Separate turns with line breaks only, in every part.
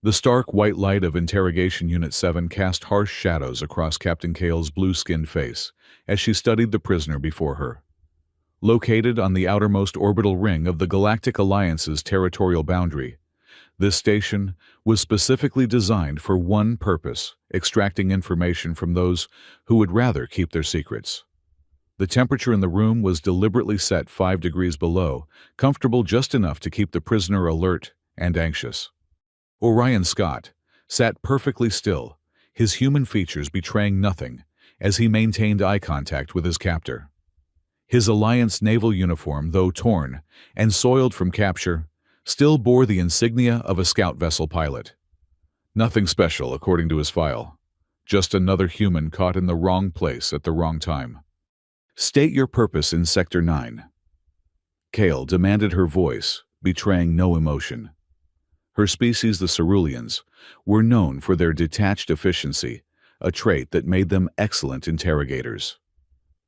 The stark white light of Interrogation Unit 7 cast harsh shadows across Captain Kale's blue-skinned face as she studied the prisoner before her. Located on the outermost orbital ring of the Galactic Alliance's territorial boundary, this station was specifically designed for one purpose: extracting information from those who would rather keep their secrets. The temperature in the room was deliberately set 5 degrees below, comfortable just enough to keep the prisoner alert and anxious. Orion Scott sat perfectly still, his human features betraying nothing, as he maintained eye contact with his captor. His Alliance naval uniform, though torn and soiled from capture, still bore the insignia of a scout vessel pilot. Nothing special, according to his file. Just another human caught in the wrong place at the wrong time. "State your purpose in Sector 9. Kale demanded, her voice betraying no emotion. Her species, the Ceruleans, were known for their detached efficiency, a trait that made them excellent interrogators.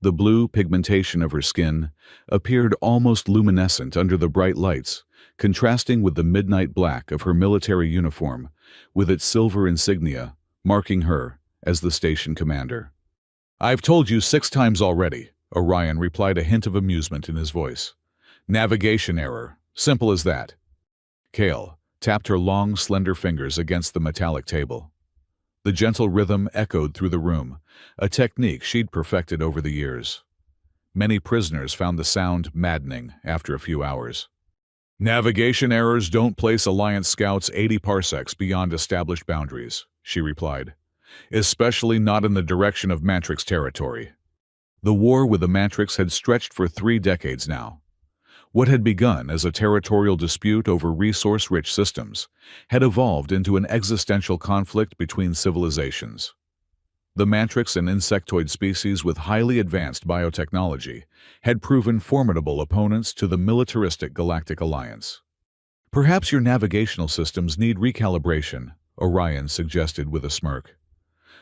The blue pigmentation of her skin appeared almost luminescent under the bright lights, contrasting with the midnight black of her military uniform, with its silver insignia marking her as the station commander. "I've told you 6 times already," Orion replied, a hint of amusement in his voice. "Navigation error. Simple as that." Kale tapped her long, slender fingers against the metallic table. The gentle rhythm echoed through the room, a technique she'd perfected over the years. Many prisoners found the sound maddening after a few hours. "Navigation errors don't place Alliance scouts 80 parsecs beyond established boundaries," she replied, "especially not in the direction of Matrix territory." The war with the Matrix had stretched for 3 decades now. What had begun as a territorial dispute over resource-rich systems had evolved into an existential conflict between civilizations. The Matrix, an insectoid species with highly advanced biotechnology, had proven formidable opponents to the militaristic Galactic Alliance. "Perhaps your navigational systems need recalibration," Orion suggested with a smirk.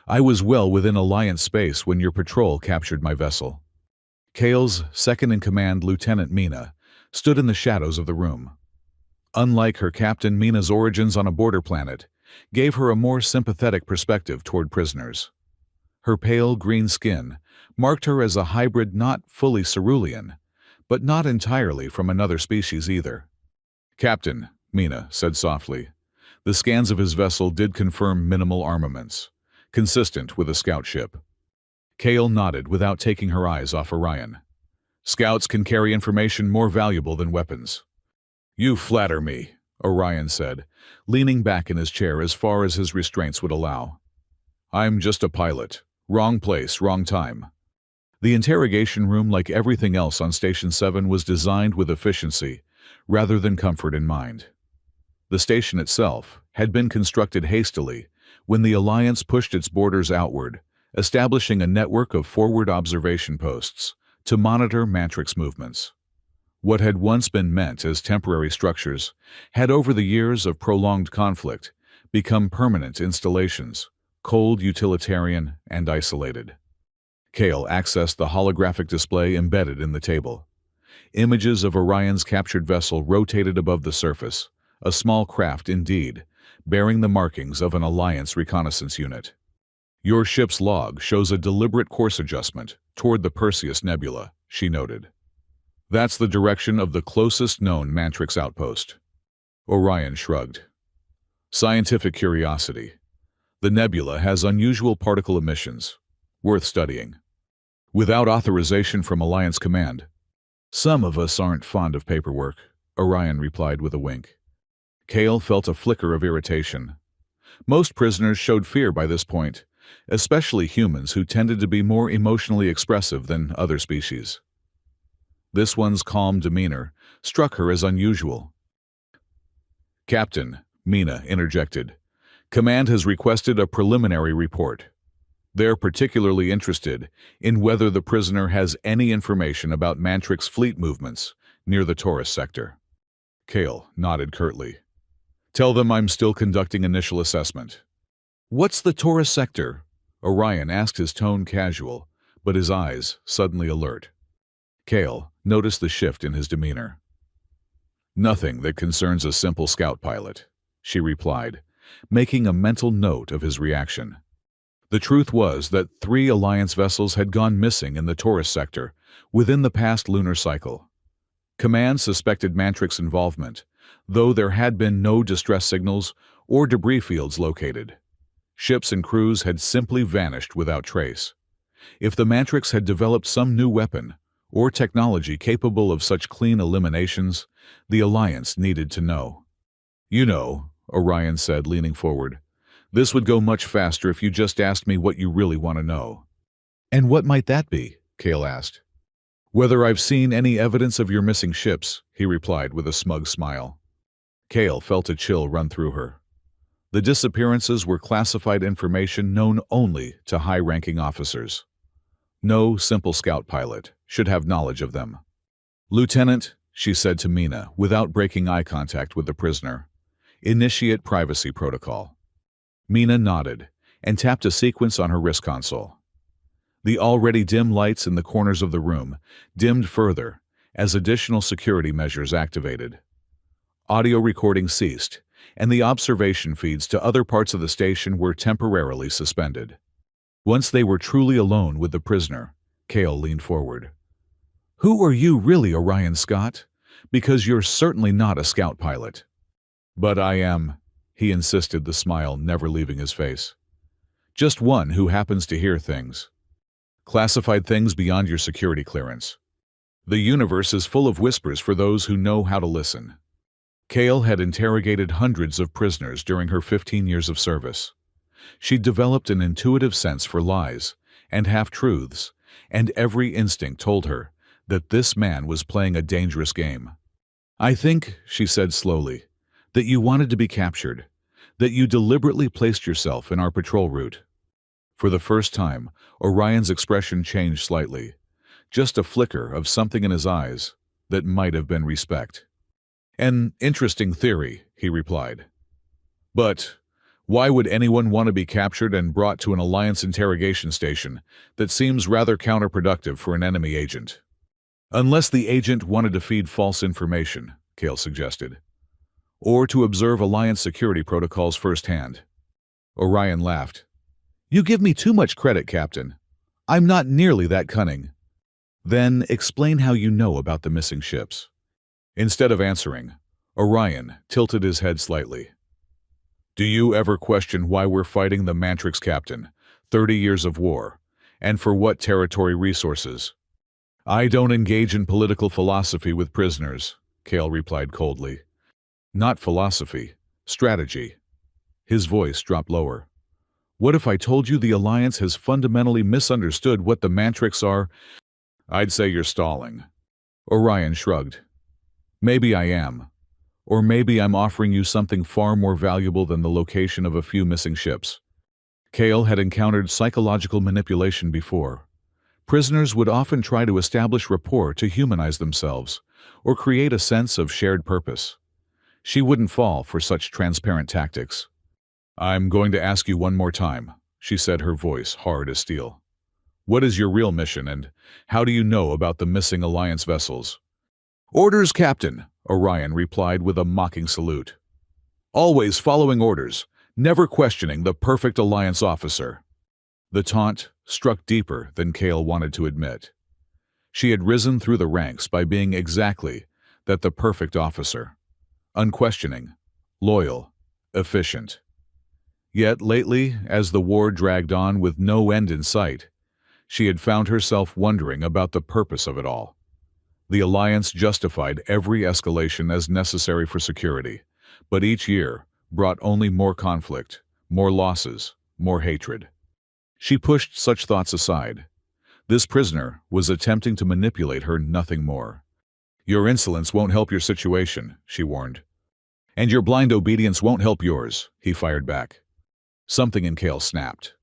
"I was well within Alliance space when your patrol captured my vessel." Kale's second-in-command, Lieutenant Mina, stood in the shadows of the room. Unlike her captain, Mina's origins on a border planet gave her a more sympathetic perspective toward prisoners. Her pale green skin marked her as a hybrid, not fully cerulean, but not entirely from another species either. "Captain," Mina said softly, "the scans of his vessel did confirm minimal armaments, consistent with a scout ship." Kale nodded without taking her eyes off Orion. "Scouts can carry information more valuable than weapons." "You flatter me," Orion said, leaning back in his chair as far as his restraints would allow. "I'm just a pilot. Wrong place, wrong time." The interrogation room, like everything else on Station 7, was designed with efficiency rather than comfort in mind. The station itself had been constructed hastily when the Alliance pushed its borders outward, establishing a network of forward observation posts to monitor Matrix movements. What had once been meant as temporary structures had, over the years of prolonged conflict, become permanent installations, cold, utilitarian, and isolated. Kale accessed the holographic display embedded in the table. Images of Orion's captured vessel rotated above the surface, a small craft indeed, bearing the markings of an Alliance reconnaissance unit. "Your ship's log shows a deliberate course adjustment toward the Perseus Nebula," she noted. "That's the direction of the closest known Matrix outpost." Orion shrugged. "Scientific curiosity. The nebula has unusual particle emissions, worth studying." "Without authorization from Alliance Command." "Some of us aren't fond of paperwork," Orion replied with a wink. Kale felt a flicker of irritation. Most prisoners showed fear by this point, especially humans who tended to be more emotionally expressive than other species. This one's calm demeanor struck her as unusual. "Captain," Mina interjected, "Command has requested a preliminary report. They're particularly interested in whether the prisoner has any information about Matrix fleet movements near the Taurus sector." Kale nodded curtly. "Tell them I'm still conducting initial assessment." "What's the Taurus sector?" Orion asked, his tone casual, but his eyes suddenly alert. Kale noticed the shift in his demeanor. "Nothing that concerns a simple scout pilot," she replied, making a mental note of his reaction. The truth was that 3 Alliance vessels had gone missing in the Taurus sector within the past lunar cycle. Command suspected Mantrix involvement, though there had been no distress signals or debris fields located. Ships and crews had simply vanished without trace. If the Mantrix had developed some new weapon or technology capable of such clean eliminations, the Alliance needed to know. "You know," Orion said, leaning forward, "this would go much faster if you just asked me what you really want to know." "And what might that be?" Kale asked. "Whether I've seen any evidence of your missing ships," he replied with a smug smile. Kale felt a chill run through her. The disappearances were classified information known only to high-ranking officers. No simple scout pilot should have knowledge of them. "Lieutenant," she said to Mina without breaking eye contact with the prisoner, "initiate privacy protocol." Mina nodded and tapped a sequence on her wrist console. The already dim lights in the corners of the room dimmed further as additional security measures activated. Audio recording ceased, and the observation feeds to other parts of the station were temporarily suspended. Once they were truly alone with the prisoner, Kale leaned forward. "Who are you really, Orion Scott? Because you're certainly not a scout pilot." "But I am," he insisted, the smile never leaving his face. "Just one who happens to hear things. Classified things beyond your security clearance. The universe is full of whispers for those who know how to listen." Kale had interrogated hundreds of prisoners during her 15 years of service. She'd developed an intuitive sense for lies and half-truths, and every instinct told her that this man was playing a dangerous game. "I think," she said slowly, "that you wanted to be captured, that you deliberately placed yourself in our patrol route." For the first time, Orion's expression changed slightly, just a flicker of something in his eyes that might have been respect. "An interesting theory," he replied. "But why would anyone want to be captured and brought to an Alliance interrogation station that seems rather counterproductive for an enemy agent?" "Unless the agent wanted to feed false information," Kale suggested. "Or to observe Alliance security protocols firsthand." Orion laughed. "You give me too much credit, Captain. I'm not nearly that cunning." "Then explain how you know about the missing ships." Instead of answering, Orion tilted his head slightly. "Do you ever question why we're fighting the Mantrix, Captain? 30 years of war. And for what territory resources?" "I don't engage in political philosophy with prisoners," Kale replied coldly. "Not philosophy, strategy." His voice dropped lower. "What if I told you the Alliance has fundamentally misunderstood what the Mantrix are?" "I'd say you're stalling." Orion shrugged. "Maybe I am. Or maybe I'm offering you something far more valuable than the location of a few missing ships." Kale had encountered psychological manipulation before. Prisoners would often try to establish rapport to humanize themselves, or create a sense of shared purpose. She wouldn't fall for such transparent tactics. "I'm going to ask you one more time," she said, her voice hard as steel. "What is your real mission, and how do you know about the missing Alliance vessels?" "Orders, Captain," Orion replied with a mocking salute. "Always following orders, never questioning the perfect Alliance officer." The taunt struck deeper than Kale wanted to admit. She had risen through the ranks by being exactly that, the perfect officer. Unquestioning, loyal, efficient. Yet lately, as the war dragged on with no end in sight, she had found herself wondering about the purpose of it all. The Alliance justified every escalation as necessary for security, but each year brought only more conflict, more losses, more hatred. She pushed such thoughts aside. This prisoner was attempting to manipulate her, nothing more. "Your insolence won't help your situation," she warned. "And your blind obedience won't help yours," he fired back. Something in Kale snapped.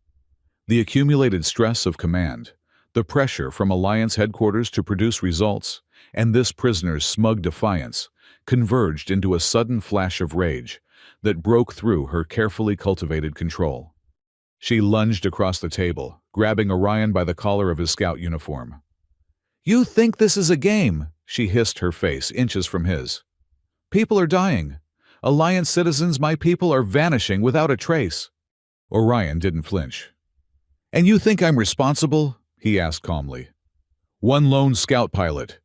The accumulated stress of command, the pressure from Alliance headquarters to produce results, and this prisoner's smug defiance converged into a sudden flash of rage that broke through her carefully cultivated control. She lunged across the table, grabbing Orion by the collar of his scout uniform. "You think this is a game?" she hissed, her face inches from his. "People are dying. Alliance citizens, my people, are vanishing without a trace. Orion didn't flinch. And you think I'm responsible? He asked calmly. One lone scout pilot.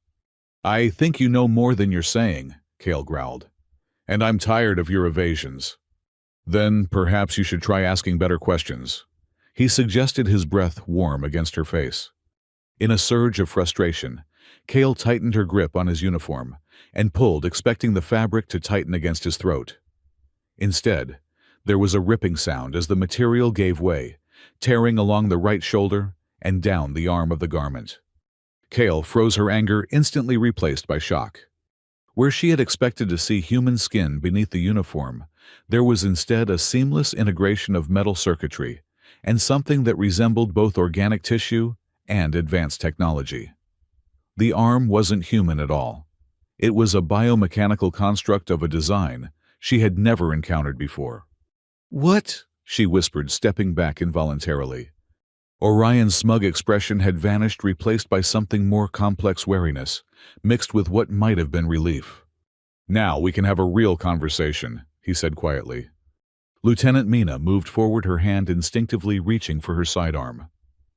I think you know more than you're saying, Kale growled. And I'm tired of your evasions. Then perhaps you should try asking better questions. He suggested, his breath warm against her face. In a surge of frustration, Kale tightened her grip on his uniform and pulled, expecting the fabric to tighten against his throat. Instead, there was a ripping sound as the material gave way, tearing along the right shoulder and down the arm of the garment. Kale froze, her anger instantly replaced by shock. Where she had expected to see human skin beneath the uniform, there was instead a seamless integration of metal circuitry and something that resembled both organic tissue and advanced technology. The arm wasn't human at all. It was a biomechanical construct of a design she had never encountered before. What? She whispered, stepping back involuntarily. Orion's smug expression had vanished, replaced by something more complex: wariness, mixed with what might have been relief. Now we can have a real conversation, he said quietly. Lieutenant Mina moved forward, her hand instinctively reaching for her sidearm.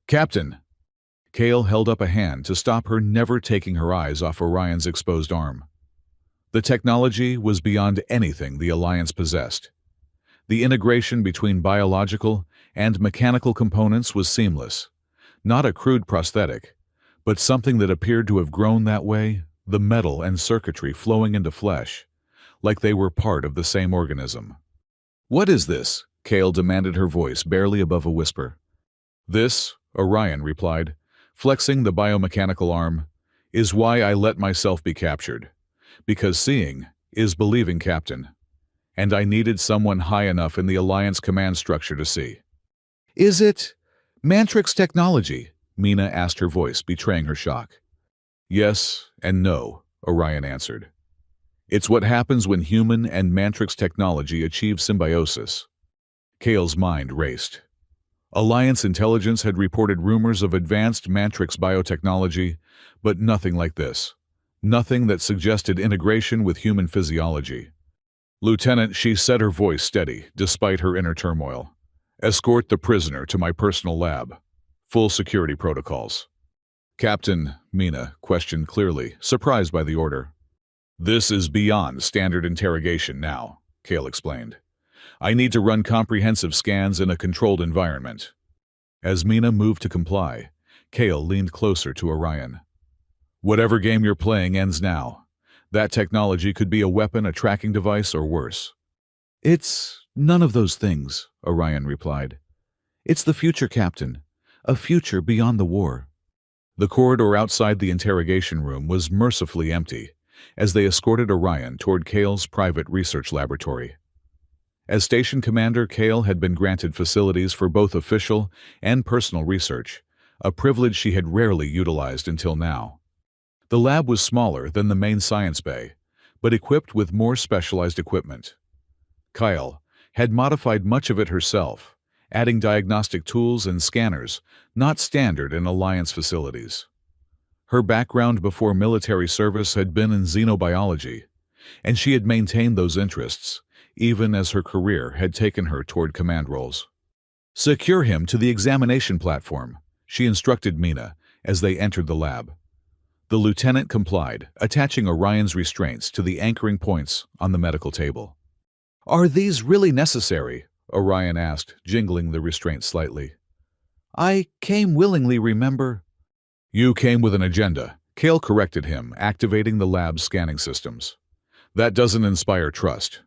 Captain! Kale held up a hand to stop her, never taking her eyes off Orion's exposed arm. The technology was beyond anything the Alliance possessed. The integration between biological and mechanical components was seamless. Not a crude prosthetic, but something that appeared to have grown that way, the metal and circuitry flowing into flesh, like they were part of the same organism. What is this? Kale demanded, her voice barely above a whisper. This, Orion replied, flexing the biomechanical arm, is why I let myself be captured. Because seeing is believing, Captain. And I needed someone high enough in the Alliance command structure to see. Is it Mantrix technology? Mina asked, her voice betraying her shock. Yes and no, Orion answered. It's what happens when human and Mantrix technology achieve symbiosis. Kale's mind raced. Alliance intelligence had reported rumors of advanced Mantrix biotechnology, but nothing like this. Nothing that suggested integration with human physiology. Lieutenant, she said, her voice steady, despite her inner turmoil. Escort the prisoner to my personal lab. Full security protocols. Captain, Mina questioned clearly, surprised by the order. This is beyond standard interrogation now, Kale explained. I need to run comprehensive scans in a controlled environment. As Mina moved to comply, Kale leaned closer to Orion. Whatever game you're playing ends now. That technology could be a weapon, a tracking device, or worse. It's none of those things, Orion replied. It's the future, Captain. A future beyond the war. The corridor outside the interrogation room was mercifully empty as they escorted Orion toward Kale's private research laboratory. As station commander, Kale had been granted facilities for both official and personal research, a privilege she had rarely utilized until now. The lab was smaller than the main science bay, but equipped with more specialized equipment. Kyle had modified much of it herself, adding diagnostic tools and scanners not standard in Alliance facilities. Her background before military service had been in xenobiology, and she had maintained those interests, even as her career had taken her toward command roles. Secure him to the examination platform, she instructed Mina as they entered the lab. The lieutenant complied, attaching Orion's restraints to the anchoring points on the medical table. Are these really necessary? Orion asked, jingling the restraint slightly. I came willingly, remember? You came with an agenda, Kale corrected him, activating the lab's scanning systems. That doesn't inspire trust.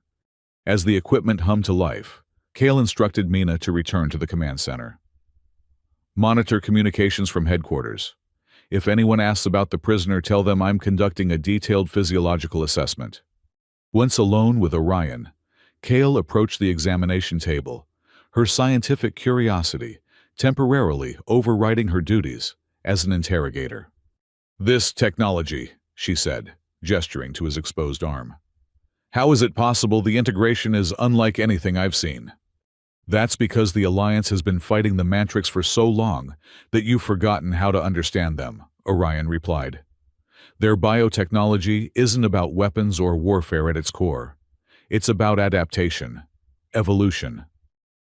As the equipment hummed to life, Kale instructed Mina to return to the command center. Monitor communications from headquarters. If anyone asks about the prisoner, tell them I'm conducting a detailed physiological assessment. Once alone with Orion, Kale approached the examination table, her scientific curiosity temporarily overriding her duties as an interrogator. This technology, she said, gesturing to his exposed arm. How is it possible? The integration is unlike anything I've seen. That's because the Alliance has been fighting the Mantrix for so long that you've forgotten how to understand them, Orion replied. Their biotechnology isn't about weapons or warfare at its core. It's about adaptation, evolution.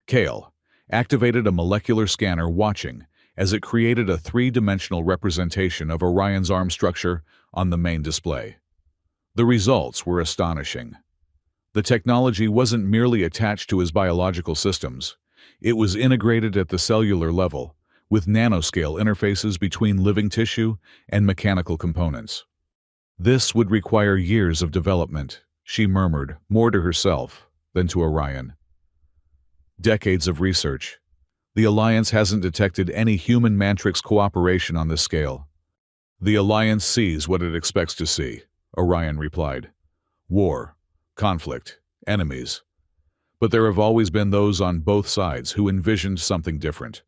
Kale activated a molecular scanner watching as it created a three-dimensional representation of Orion's arm structure on the main display. The results were astonishing. The technology wasn't merely attached to his biological systems. It was integrated at the cellular level, with nanoscale interfaces between living tissue and mechanical components. This would require years of development, she murmured, more to herself than to Orion. Decades of research. The Alliance hasn't detected any human-Mantrix cooperation on this scale. The Alliance sees what it expects to see, Orion replied. War, conflict, enemies. But there have always been those on both sides who envisioned something different.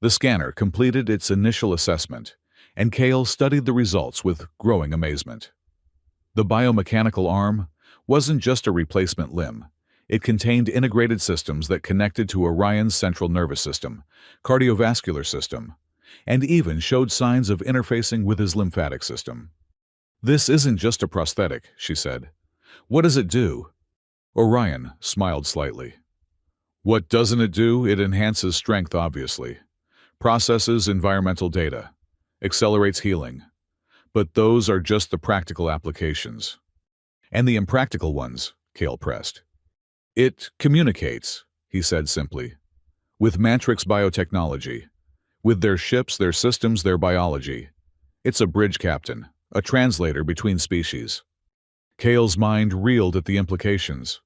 The scanner completed its initial assessment, and Kale studied the results with growing amazement. The biomechanical arm wasn't just a replacement limb. It contained integrated systems that connected to Orion's central nervous system, cardiovascular system, and even showed signs of interfacing with his lymphatic system. This isn't just a prosthetic, she said. What does it do? Orion smiled slightly. What doesn't it do? It enhances strength, obviously. Processes environmental data. Accelerates healing. But those are just the practical applications. And the impractical ones, Kale pressed. It communicates, he said simply, with Mantrix biotechnology, with their ships, their systems, their biology. It's a bridge captain, a translator between species. Kale's mind reeled at the implications.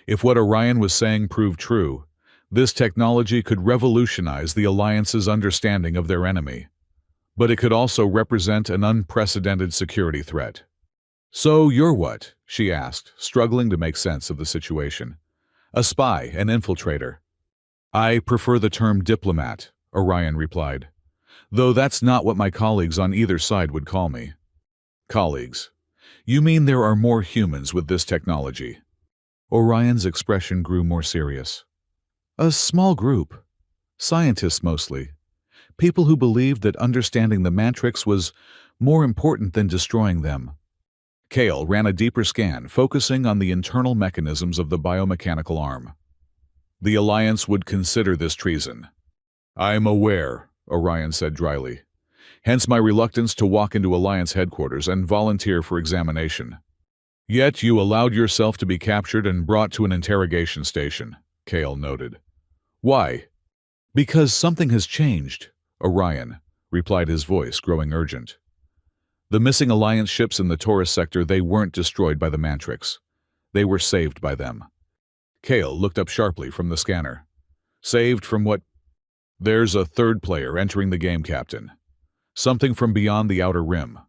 If what Orion was saying proved true, this technology could revolutionize the Alliance's understanding of their enemy. But it could also represent an unprecedented security threat. So you're what? She asked, struggling to make sense of the situation. A spy, an infiltrator. I prefer the term diplomat, Orion replied. Though that's not what my colleagues on either side would call me. Colleagues. You mean there are more humans with this technology? Orion's expression grew more serious. A small group. Scientists mostly. People who believed that understanding the Mantrix was more important than destroying them. Kale ran a deeper scan, focusing on the internal mechanisms of the biomechanical arm. The Alliance would consider this treason. I'm aware, Orion said dryly. Hence my reluctance to walk into Alliance headquarters and volunteer for examination. Yet you allowed yourself to be captured and brought to an interrogation station, Kale noted. Why? Because something has changed, Orion replied, his voice growing urgent. The missing Alliance ships in the Taurus sector, they weren't destroyed by the Mantrix. They were saved by them. Kale looked up sharply from the scanner. Saved from what? There's a third player entering the game, Captain. Something from beyond the Outer Rim.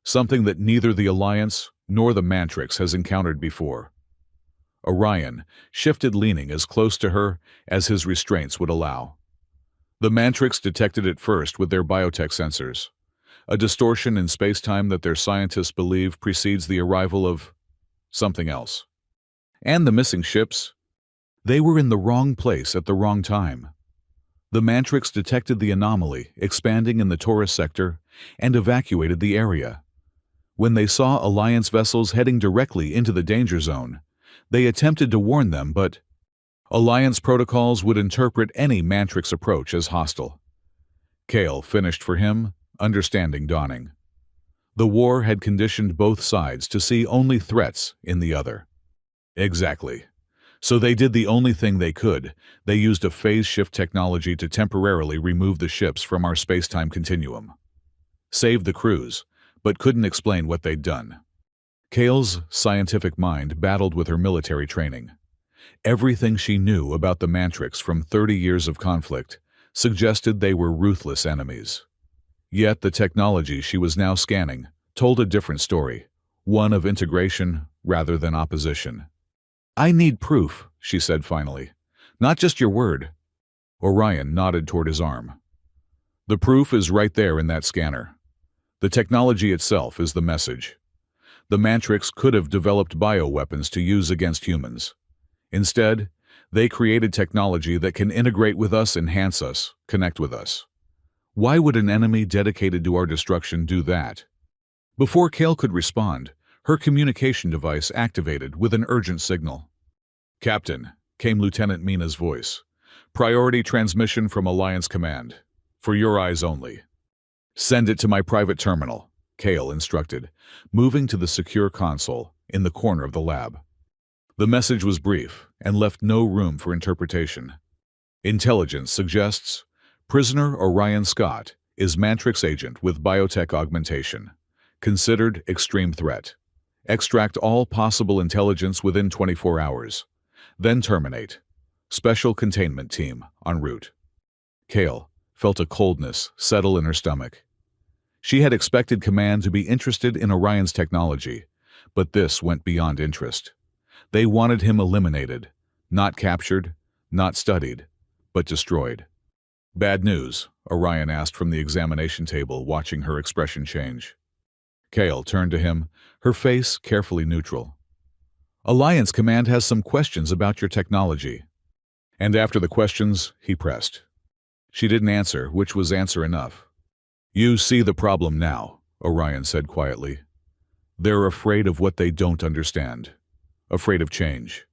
Something that neither the Alliance nor the Mantrix has encountered before. Orion shifted, leaning as close to her as his restraints would allow. The Mantrix detected it first with their biotech sensors. A distortion in space-time that their scientists believe precedes the arrival of something else. And the missing ships? They were in the wrong place at the wrong time. The Mantrix detected the anomaly expanding in the Taurus sector and evacuated the area. When they saw Alliance vessels heading directly into the danger zone, they attempted to warn them, but Alliance protocols would interpret any Mantrix approach as hostile. Kale finished for him, understanding dawning. The war had conditioned both sides to see only threats in the other. Exactly. So they did the only thing they could. They used a phase shift technology to temporarily remove the ships from our space-time continuum. Saved the crews, but couldn't explain what they'd done. Kale's scientific mind battled with her military training. Everything she knew about the Mantrix from 30 years of conflict suggested they were ruthless enemies. Yet the technology she was now scanning told a different story, one of integration rather than opposition. I need proof, she said finally. Not just your word. Orion nodded toward his arm. The proof is right there in that scanner. The technology itself is the message. The Mantrix could have developed bioweapons to use against humans. Instead, they created technology that can integrate with us, enhance us, connect with us. Why would an enemy dedicated to our destruction do that? Before Kale could respond, Her communication device activated with an urgent signal. "Captain," came Lieutenant Mina's voice. "Priority transmission from Alliance Command. For your eyes only." "Send it to my private terminal," Kale instructed, moving to the secure console in the corner of the lab. The message was brief and left no room for interpretation. Intelligence suggests prisoner Orion Scott is Matrix agent with biotech augmentation. Considered extreme threat. Extract all possible intelligence within 24 hours. Then terminate. Special containment team en route. Kale felt a coldness settle in her stomach. She had expected command to be interested in Orion's technology, but this went beyond interest. They wanted him eliminated, not captured, not studied, but destroyed. "Bad news?" Orion asked from the examination table, watching her expression change. Kale turned to him, her face carefully neutral. "Alliance Command has some questions about your technology." And after the questions, he pressed. She didn't answer, which was answer enough. "You see the problem now," Orion said quietly. "They're afraid of what they don't understand. Afraid of change.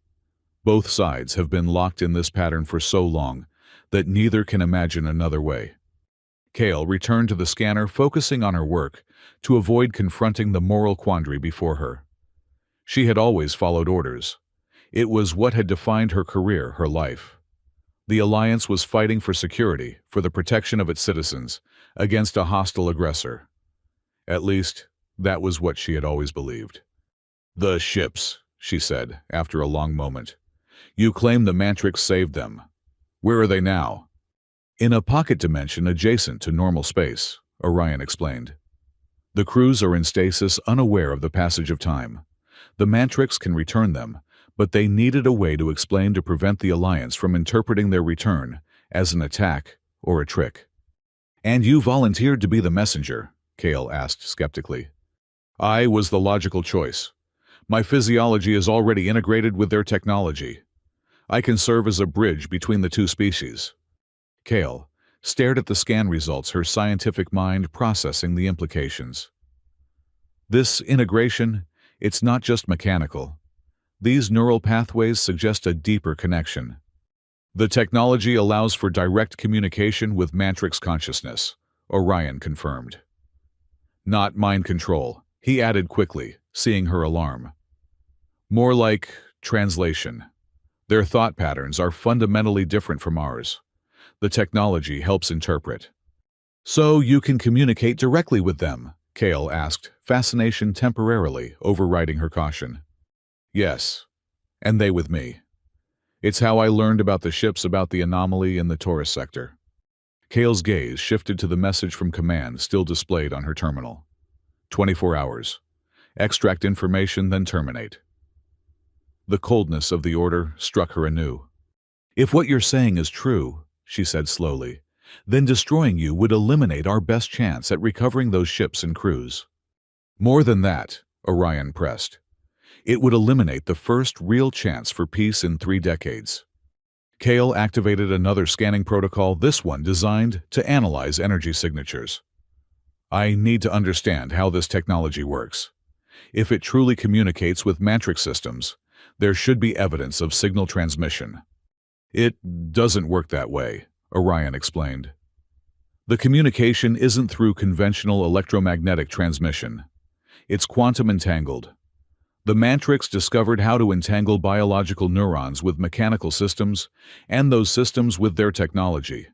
Both sides have been locked in this pattern for so long that neither can imagine another way." Kale returned to the scanner, focusing on her work to avoid confronting the moral quandary before her. She had always followed orders. It was what had defined her career, her life. The Alliance was fighting for security, for the protection of its citizens, against a hostile aggressor. At least, that was what she had always believed. "The ships," she said, after a long moment. "You claim the Matrix saved them. Where are they now?" "In a pocket dimension adjacent to normal space," Orion explained. "The crews are in stasis, unaware of the passage of time. The Matrix can return them, but they needed a way to explain to prevent the Alliance from interpreting their return as an attack or a trick." "And you volunteered to be the messenger?" Kale asked skeptically. "I was the logical choice. My physiology is already integrated with their technology. I can serve as a bridge between the two species." Kale stared at the scan results, her scientific mind processing the implications. "This integration, it's not just mechanical. These neural pathways suggest a deeper connection. The technology allows for direct communication with Matrix consciousness," Orion confirmed. "Not mind control," he added quickly, seeing her alarm. "More like translation. Their thought patterns are fundamentally different from ours. The technology helps interpret." "So you can communicate directly with them?" Kale asked, fascination temporarily overriding her caution. "Yes, and they with me. It's how I learned about the ships, about the anomaly in the Taurus sector." Kale's gaze shifted to the message from command still displayed on her terminal. 24 hours. Extract information, then terminate. The coldness of the order struck her anew. "If what you're saying is true," she said slowly, "then destroying you would eliminate our best chance at recovering those ships and crews." "More than that," Orion pressed. "It would eliminate the first real chance for peace in 3 decades. Kale activated another scanning protocol, this one designed to analyze energy signatures. "I need to understand how this technology works. If it truly communicates with Matrix systems, there should be evidence of signal transmission." "It doesn't work that way," Orion explained. "The communication isn't through conventional electromagnetic transmission. It's quantum entangled. The Matrix discovered how to entangle biological neurons with mechanical systems, and those systems with their technology."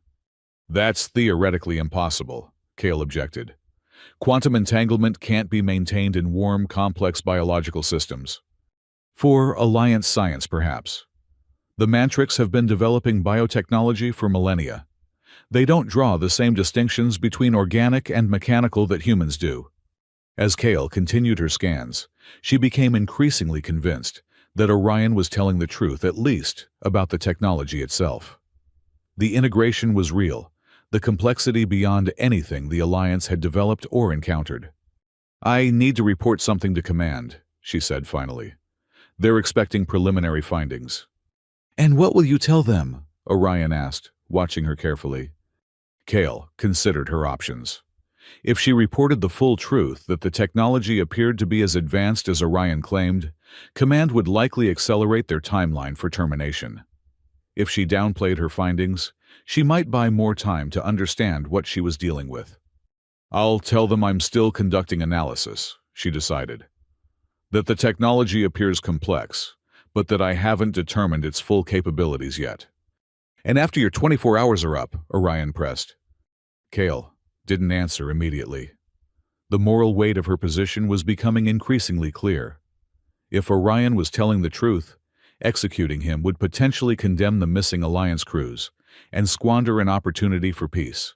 "That's theoretically impossible," Kale objected. "Quantum entanglement can't be maintained in warm, complex biological systems." "For Alliance science, perhaps. The Matrix have been developing biotechnology for millennia. They don't draw the same distinctions between organic and mechanical that humans do." As Kale continued her scans, she became increasingly convinced that Orion was telling the truth, at least about the technology itself. The integration was real, the complexity beyond anything the Alliance had developed or encountered. "I need to report something to command," she said finally. "They're expecting preliminary findings." "And what will you tell them?" Orion asked, watching her carefully. Kale considered her options. If she reported the full truth that the technology appeared to be as advanced as Orion claimed, Command would likely accelerate their timeline for termination. If she downplayed her findings, she might buy more time to understand what she was dealing with. "I'll tell them I'm still conducting analysis," she decided. "That the technology appears complex, but that I haven't determined its full capabilities yet." "And after your 24 hours are up," Orion pressed. Kale didn't answer immediately. The moral weight of her position was becoming increasingly clear. If Orion was telling the truth, executing him would potentially condemn the missing Alliance crews and squander an opportunity for peace.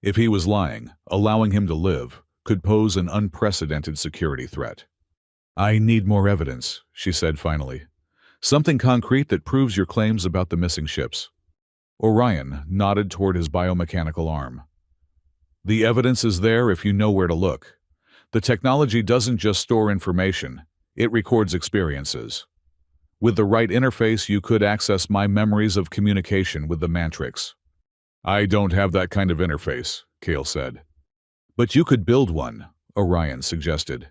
If he was lying, allowing him to live could pose an unprecedented security threat. "I need more evidence," she said finally. "Something concrete that proves your claims about the missing ships." Orion nodded toward his biomechanical arm. "The evidence is there if you know where to look. The technology doesn't just store information, it records experiences. With the right interface, you could access my memories of communication with the Mantrix." "I don't have that kind of interface," Kale said. "But you could build one," Orion suggested.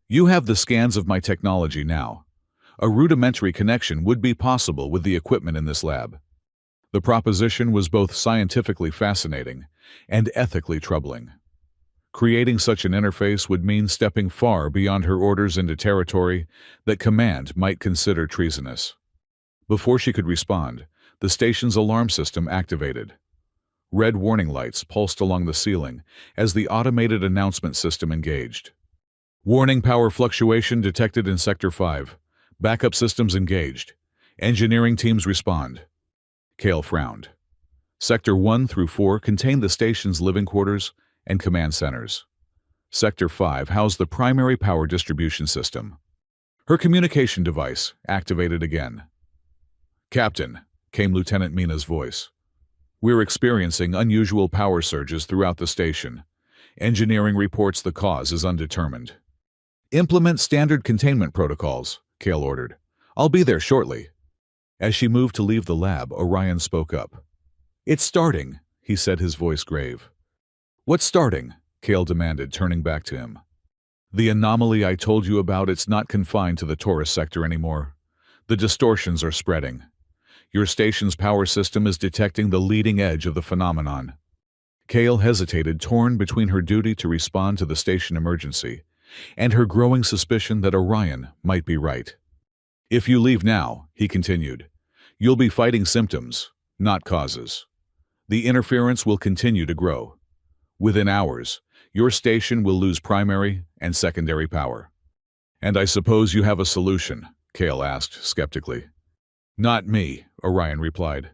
"You have the scans of my technology now. A rudimentary connection would be possible with the equipment in this lab." The proposition was both scientifically fascinating and ethically troubling. Creating such an interface would mean stepping far beyond her orders into territory that Command might consider treasonous. Before she could respond, the station's alarm system activated. Red warning lights pulsed along the ceiling as the automated announcement system engaged. "Warning, power fluctuation detected in Sector 5. Backup systems engaged. Engineering teams respond." Kale frowned. Sector 1 through 4 contained the station's living quarters and command centers. Sector 5 housed the primary power distribution system. Her communication device activated again. "Captain," came Lieutenant Mina's voice. "We're experiencing unusual power surges throughout the station. Engineering reports the cause is undetermined." "Implement standard containment protocols," Kale ordered. "I'll be there shortly." As she moved to leave the lab, Orion spoke up. "It's starting," he said, his voice grave. "What's starting?" Kale demanded, turning back to him. "The anomaly I told you about. It's not confined to the Taurus sector anymore. The distortions are spreading. Your station's power system is detecting the leading edge of the phenomenon." Kale hesitated, torn between her duty to respond to the station emergency and her growing suspicion that Orion might be right. "If you leave now," he continued, "you'll be fighting symptoms, not causes. The interference will continue to grow. Within hours, your station will lose primary and secondary power." "And I suppose you have a solution?" Kale asked skeptically. "Not me," Orion replied.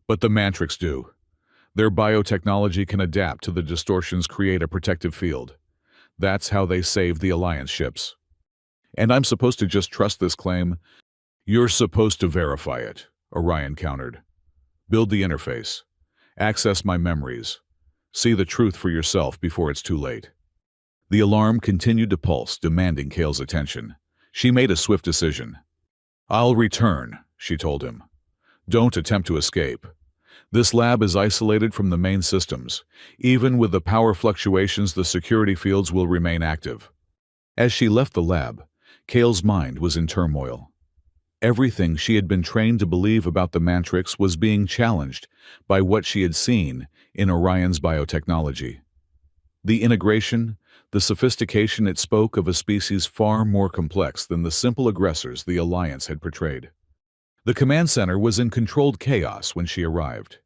"But the Mantrix do. Their biotechnology can adapt to the distortions, create a protective field. That's how they save the Alliance ships." "And I'm supposed to just trust this claim?" "You're supposed to verify it," Orion countered. "Build the interface. Access my memories. See the truth for yourself before it's too late." The alarm continued to pulse, demanding Kale's attention. She made a swift decision. "I'll return," she told him. "Don't attempt to escape. This lab is isolated from the main systems. Even with the power fluctuations, the security fields will remain active." As she left the lab, Kale's mind was in turmoil. Everything she had been trained to believe about the Mantrix was being challenged by what she had seen in Orion's biotechnology. The integration, the sophistication, it spoke of a species far more complex than the simple aggressors the Alliance had portrayed. The command center was in controlled chaos when she arrived.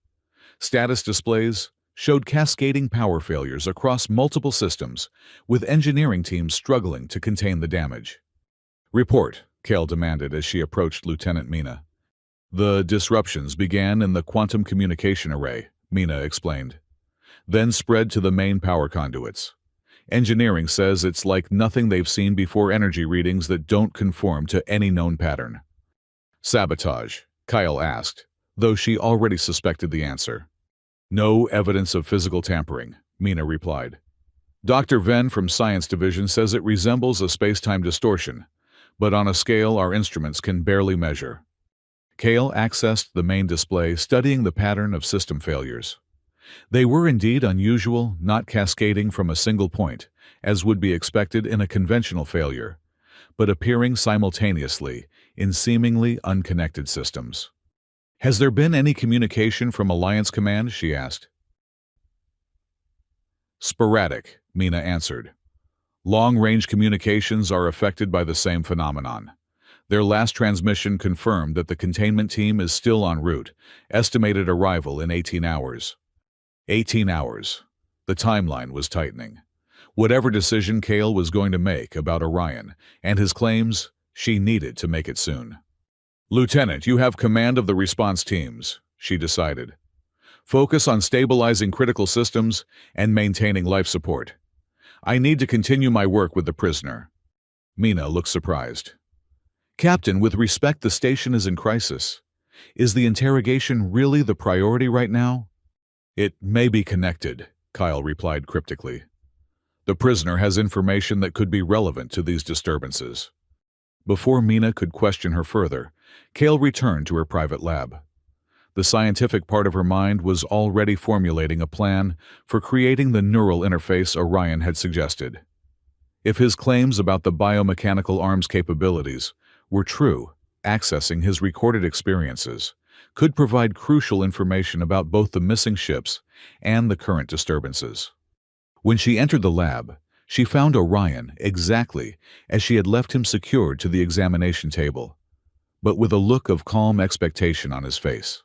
Status displays showed cascading power failures across multiple systems, with engineering teams struggling to contain the damage. "Report," Kale demanded as she approached Lieutenant Mina. "The disruptions began in the quantum communication array," Mina explained, "then spread to the main power conduits. Engineering says it's like nothing they've seen before, energy readings that don't conform to any known pattern." "Sabotage?" Kyle asked, though she already suspected the answer. "No evidence of physical tampering," Mina replied. "Dr. Venn from Science Division says it resembles a space-time distortion, but on a scale our instruments can barely measure." Kale accessed the main display, studying the pattern of system failures. They were indeed unusual, not cascading from a single point, as would be expected in a conventional failure, but appearing simultaneously in seemingly unconnected systems. "Has there been any communication from Alliance Command?" she asked. "Sporadic," Mina answered. "Long-range communications are affected by the same phenomenon. Their last transmission confirmed that the containment team is still en route, estimated arrival in 18 hours. 18 hours. The timeline was tightening. Whatever decision Kale was going to make about Orion and his claims, she needed to make it soon. "Lieutenant, you have command of the response teams," she decided. "Focus on stabilizing critical systems and maintaining life support. I need to continue my work with the prisoner." Mina looked surprised. "Captain, with respect, the station is in crisis. Is the interrogation really the priority right now?" "It may be connected," Kyle replied cryptically. "The prisoner has information that could be relevant to these disturbances." Before Mina could question her further, Kale returned to her private lab. The scientific part of her mind was already formulating a plan for creating the neural interface Orion had suggested. If his claims about the biomechanical arm's capabilities were true, accessing his recorded experiences could provide crucial information about both the missing ships and the current disturbances. When she entered the lab, she found Orion exactly as she had left him secured to the examination table, but with a look of calm expectation on his face.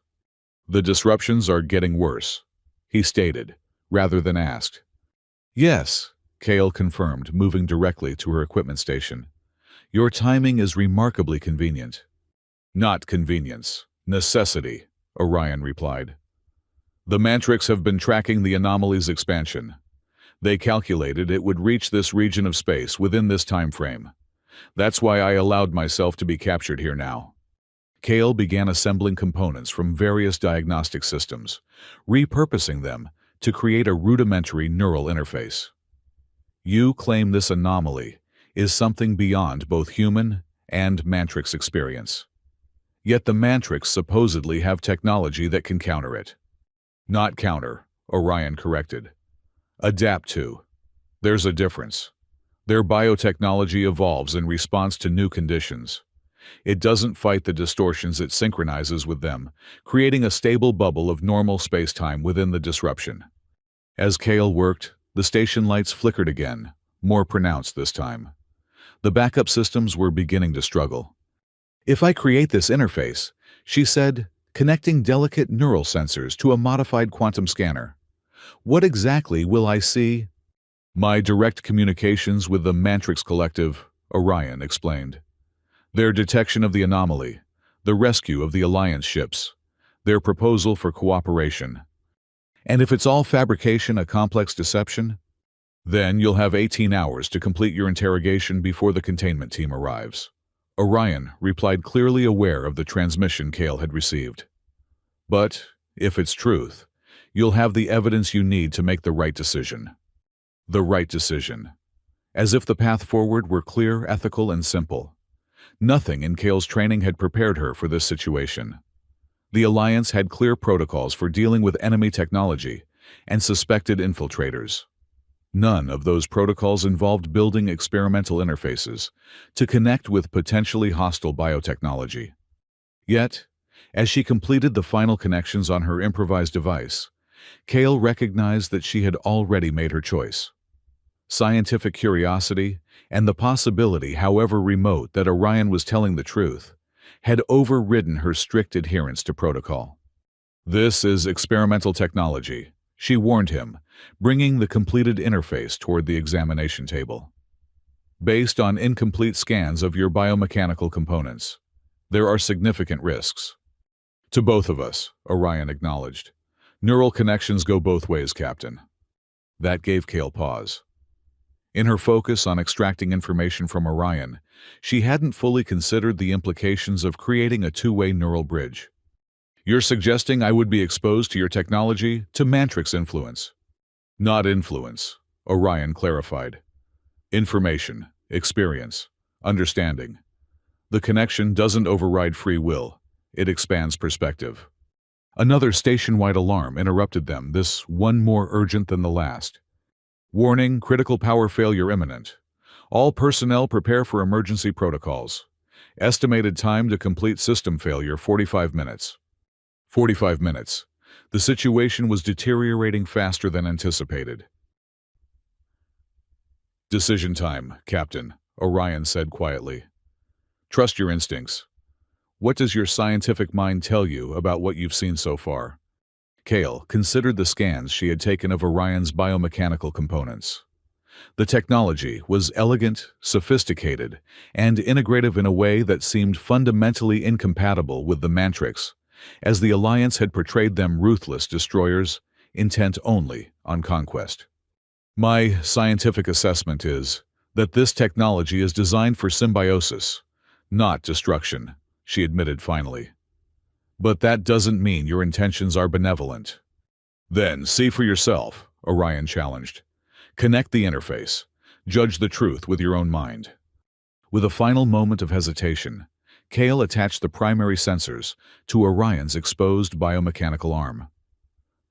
"The disruptions are getting worse," he stated, rather than asked. "Yes," Kale confirmed, moving directly to her equipment station. "Your timing is remarkably convenient." "Not convenience, necessity," Orion replied. "The Mantrix have been tracking the anomaly's expansion. They calculated it would reach this region of space within this time frame. That's why I allowed myself to be captured here now." Kale began assembling components from various diagnostic systems, repurposing them to create a rudimentary neural interface. "You claim this anomaly is something beyond both human and Mantrix experience. Yet the Mantrix supposedly have technology that can counter it." "Not counter," Orion corrected. "Adapt to. There's a difference. Their biotechnology evolves in response to new conditions. It doesn't fight the distortions, it synchronizes with them, creating a stable bubble of normal space-time within the disruption." As Kale worked, the station lights flickered again, more pronounced this time. The backup systems were beginning to struggle. "If I create this interface," she said, connecting delicate neural sensors to a modified quantum scanner, "what exactly will I see?" "My direct communications with the Mantrix Collective," Orion explained. "Their detection of the anomaly, the rescue of the Alliance ships, their proposal for cooperation. And if it's all fabrication, a complex deception, then you'll have 18 hours to complete your interrogation before the containment team arrives." Orion replied, clearly aware of the transmission Kale had received. "But, if it's truth, you'll have the evidence you need to make the right decision." The right decision. As if the path forward were clear, ethical, and simple. Nothing in Kale's training had prepared her for this situation. The Alliance had clear protocols for dealing with enemy technology and suspected infiltrators. None of those protocols involved building experimental interfaces to connect with potentially hostile biotechnology. Yet, as she completed the final connections on her improvised device, Kale recognized that she had already made her choice. Scientific curiosity and the possibility, however remote, that Orion was telling the truth, had overridden her strict adherence to protocol. "This is experimental technology," she warned him, bringing the completed interface toward the examination table. "Based on incomplete scans of your biomechanical components, there are significant risks." "To both of us," Orion acknowledged. "Neural connections go both ways, Captain." That gave Kale pause. In her focus on extracting information from Orion, she hadn't fully considered the implications of creating a two-way neural bridge. "You're suggesting I would be exposed to your technology, to Mantrix influence?" "Not influence," Orion clarified. "Information, experience, understanding. The connection doesn't override free will, it expands perspective." Another station-wide alarm interrupted them, this one more urgent than the last. Warning, critical power failure imminent. All personnel prepare for emergency protocols. Estimated time to complete system failure 45 minutes. 45 minutes. The situation was deteriorating faster than anticipated. Decision time, Captain, Orion said quietly. Trust your instincts. What does your scientific mind tell you about what you've seen so far? Kale considered the scans she had taken of Orion's biomechanical components. The technology was elegant, sophisticated, and integrative in a way that seemed fundamentally incompatible with the Mantrix, as the Alliance had portrayed them ruthless destroyers, intent only on conquest. My scientific assessment is that this technology is designed for symbiosis, not destruction, she admitted finally. But that doesn't mean your intentions are benevolent. Then see for yourself, Orion challenged. Connect the interface. Judge the truth with your own mind. With a final moment of hesitation, Kale attached the primary sensors to Orion's exposed biomechanical arm.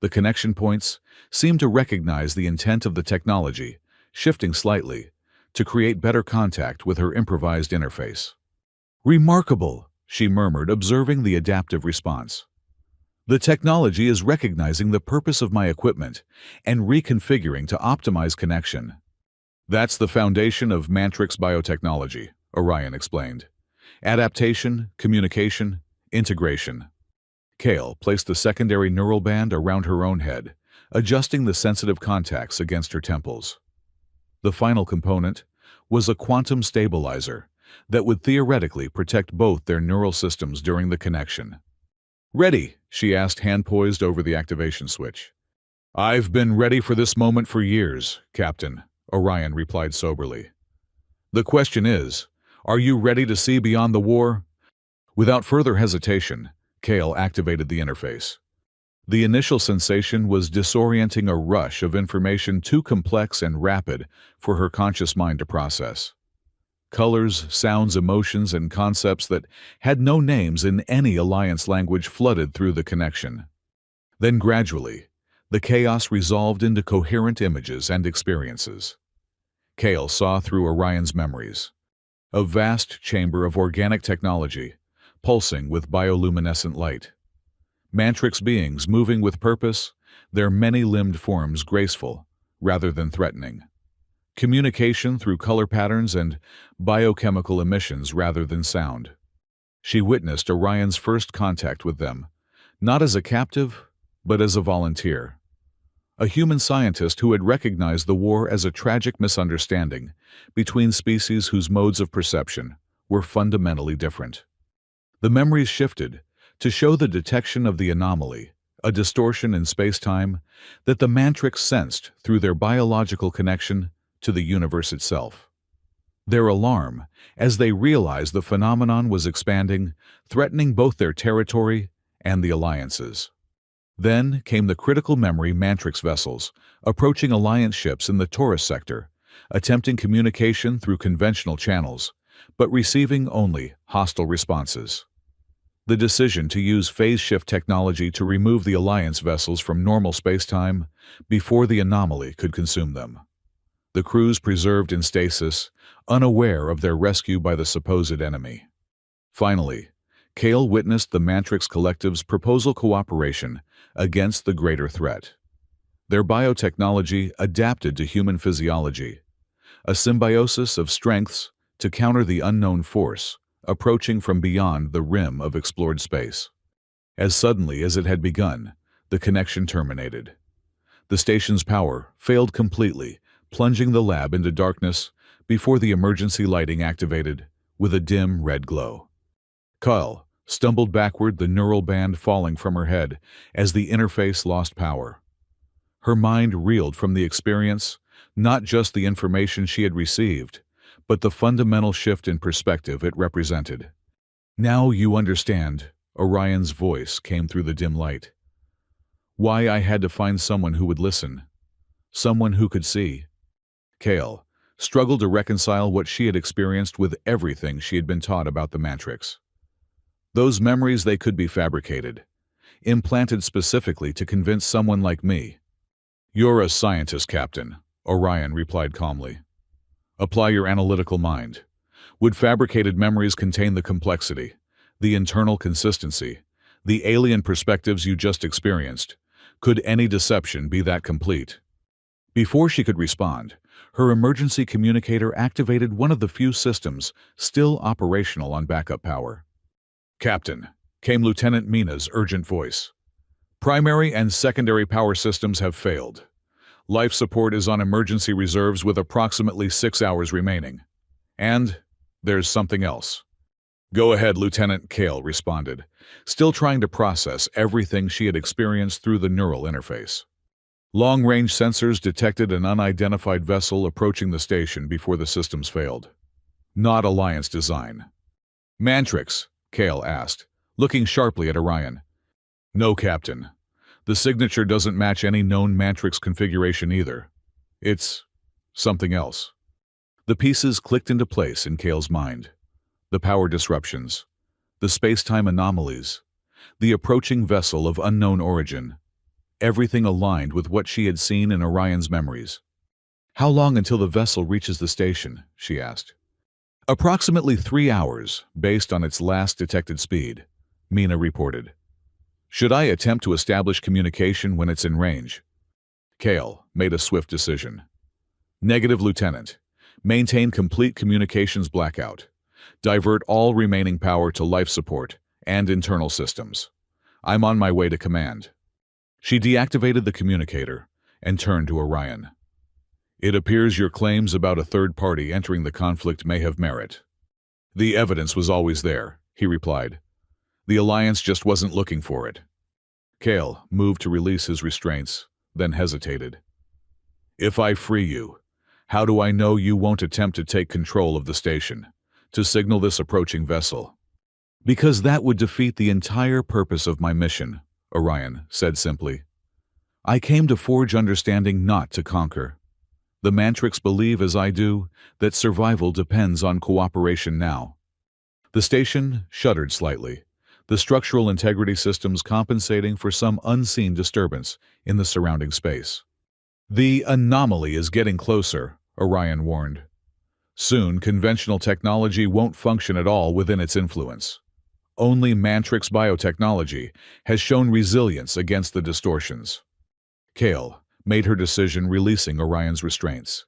The connection points seemed to recognize the intent of the technology, shifting slightly, to create better contact with her improvised interface. Remarkable, she murmured, observing the adaptive response. The technology is recognizing the purpose of my equipment and reconfiguring to optimize connection. That's the foundation of Mantrix biotechnology, Orion explained. Adaptation, communication, integration. Kale placed the secondary neural band around her own head, adjusting the sensitive contacts against her temples. The final component was a quantum stabilizer that would theoretically protect both their neural systems during the connection. Ready, she asked, hand poised over the activation switch. I've been ready for this moment for years, Captain, Orion replied soberly. The question is, are you ready to see beyond the war? Without further hesitation, Kale activated the interface. The initial sensation was disorienting, a rush of information too complex and rapid for her conscious mind to process. Colors, sounds, emotions, and concepts that had no names in any Alliance language flooded through the connection. Then gradually, the chaos resolved into coherent images and experiences. Kale saw through Orion's memories. A vast chamber of organic technology, pulsing with bioluminescent light. Mantrix beings moving with purpose, their many-limbed forms graceful rather than threatening. Communication through color patterns and biochemical emissions rather than sound. She witnessed Orion's first contact with them, not as a captive, but as a volunteer. A human scientist who had recognized the war as a tragic misunderstanding between species whose modes of perception were fundamentally different. The memories shifted to show the detection of the anomaly, a distortion in space-time that the Mantrix sensed through their biological connection to the universe itself. Their alarm, as they realized the phenomenon was expanding, threatening both their territory and the Alliance's. Then came the critical memory Mantrix vessels, approaching Alliance ships in the Taurus sector, attempting communication through conventional channels, but receiving only hostile responses. The decision to use phase shift technology to remove the Alliance vessels from normal space-time before the anomaly could consume them. The crews preserved in stasis, unaware of their rescue by the supposed enemy. Finally, Kale witnessed the Mantrix Collective's proposal cooperation against the greater threat. Their biotechnology adapted to human physiology, a symbiosis of strengths to counter the unknown force approaching from beyond the rim of explored space. As suddenly as it had begun, the connection terminated. The station's power failed completely, plunging the lab into darkness before the emergency lighting activated with a dim red glow. Kyle stumbled backward, the neural band falling from her head as the interface lost power. Her mind reeled from the experience, not just the information she had received, but the fundamental shift in perspective it represented. Now you understand, Orion's voice came through the dim light. Why I had to find someone who would listen, someone who could see. Kale struggled to reconcile what she had experienced with everything she had been taught about the Mantrix. Those memories, they could be fabricated, implanted specifically to convince someone like me. You're a scientist, Captain, Orion replied calmly. Apply your analytical mind. Would fabricated memories contain the complexity, the internal consistency, the alien perspectives you just experienced? Could any deception be that complete? Before she could respond, her emergency communicator activated one of the few systems still operational on backup power. Captain, came Lieutenant Mina's urgent voice. Primary and secondary power systems have failed. Life support is on emergency reserves with approximately 6 hours remaining. And there's something else. Go ahead, Lieutenant, Kale responded, still trying to process everything she had experienced through the neural interface. Long-range sensors detected an unidentified vessel approaching the station before the systems failed. Not Alliance design. Mantrix, Kale asked, looking sharply at Orion. No, Captain. The signature doesn't match any known Mantrix configuration either. It's something else. The pieces clicked into place in Kale's mind. The power disruptions, the space-time anomalies, the approaching vessel of unknown origin. Everything aligned with what she had seen in Orion's memories. How long until the vessel reaches the station? She asked. Approximately 3 hours, based on its last detected speed, Mina reported. Should I attempt to establish communication when it's in range? Kale made a swift decision. Negative, Lieutenant. Maintain complete communications blackout. Divert all remaining power to life support and internal systems. I'm on my way to command. She deactivated the communicator and turned to Orion. It appears your claims about a third party entering the conflict may have merit. The evidence was always there, he replied. The Alliance just wasn't looking for it. Kale moved to release his restraints, then hesitated. If I free you, how do I know you won't attempt to take control of the station, to signal this approaching vessel? Because that would defeat the entire purpose of my mission, Orion said simply. I came to forge understanding, not to conquer. The Mantrix believe, as I do, that survival depends on cooperation now. The station shuddered slightly, the structural integrity systems compensating for some unseen disturbance in the surrounding space. The anomaly is getting closer, Orion warned. Soon, conventional technology won't function at all within its influence. Only Mantrix biotechnology has shown resilience against the distortions. Kale made her decision, releasing Orion's restraints.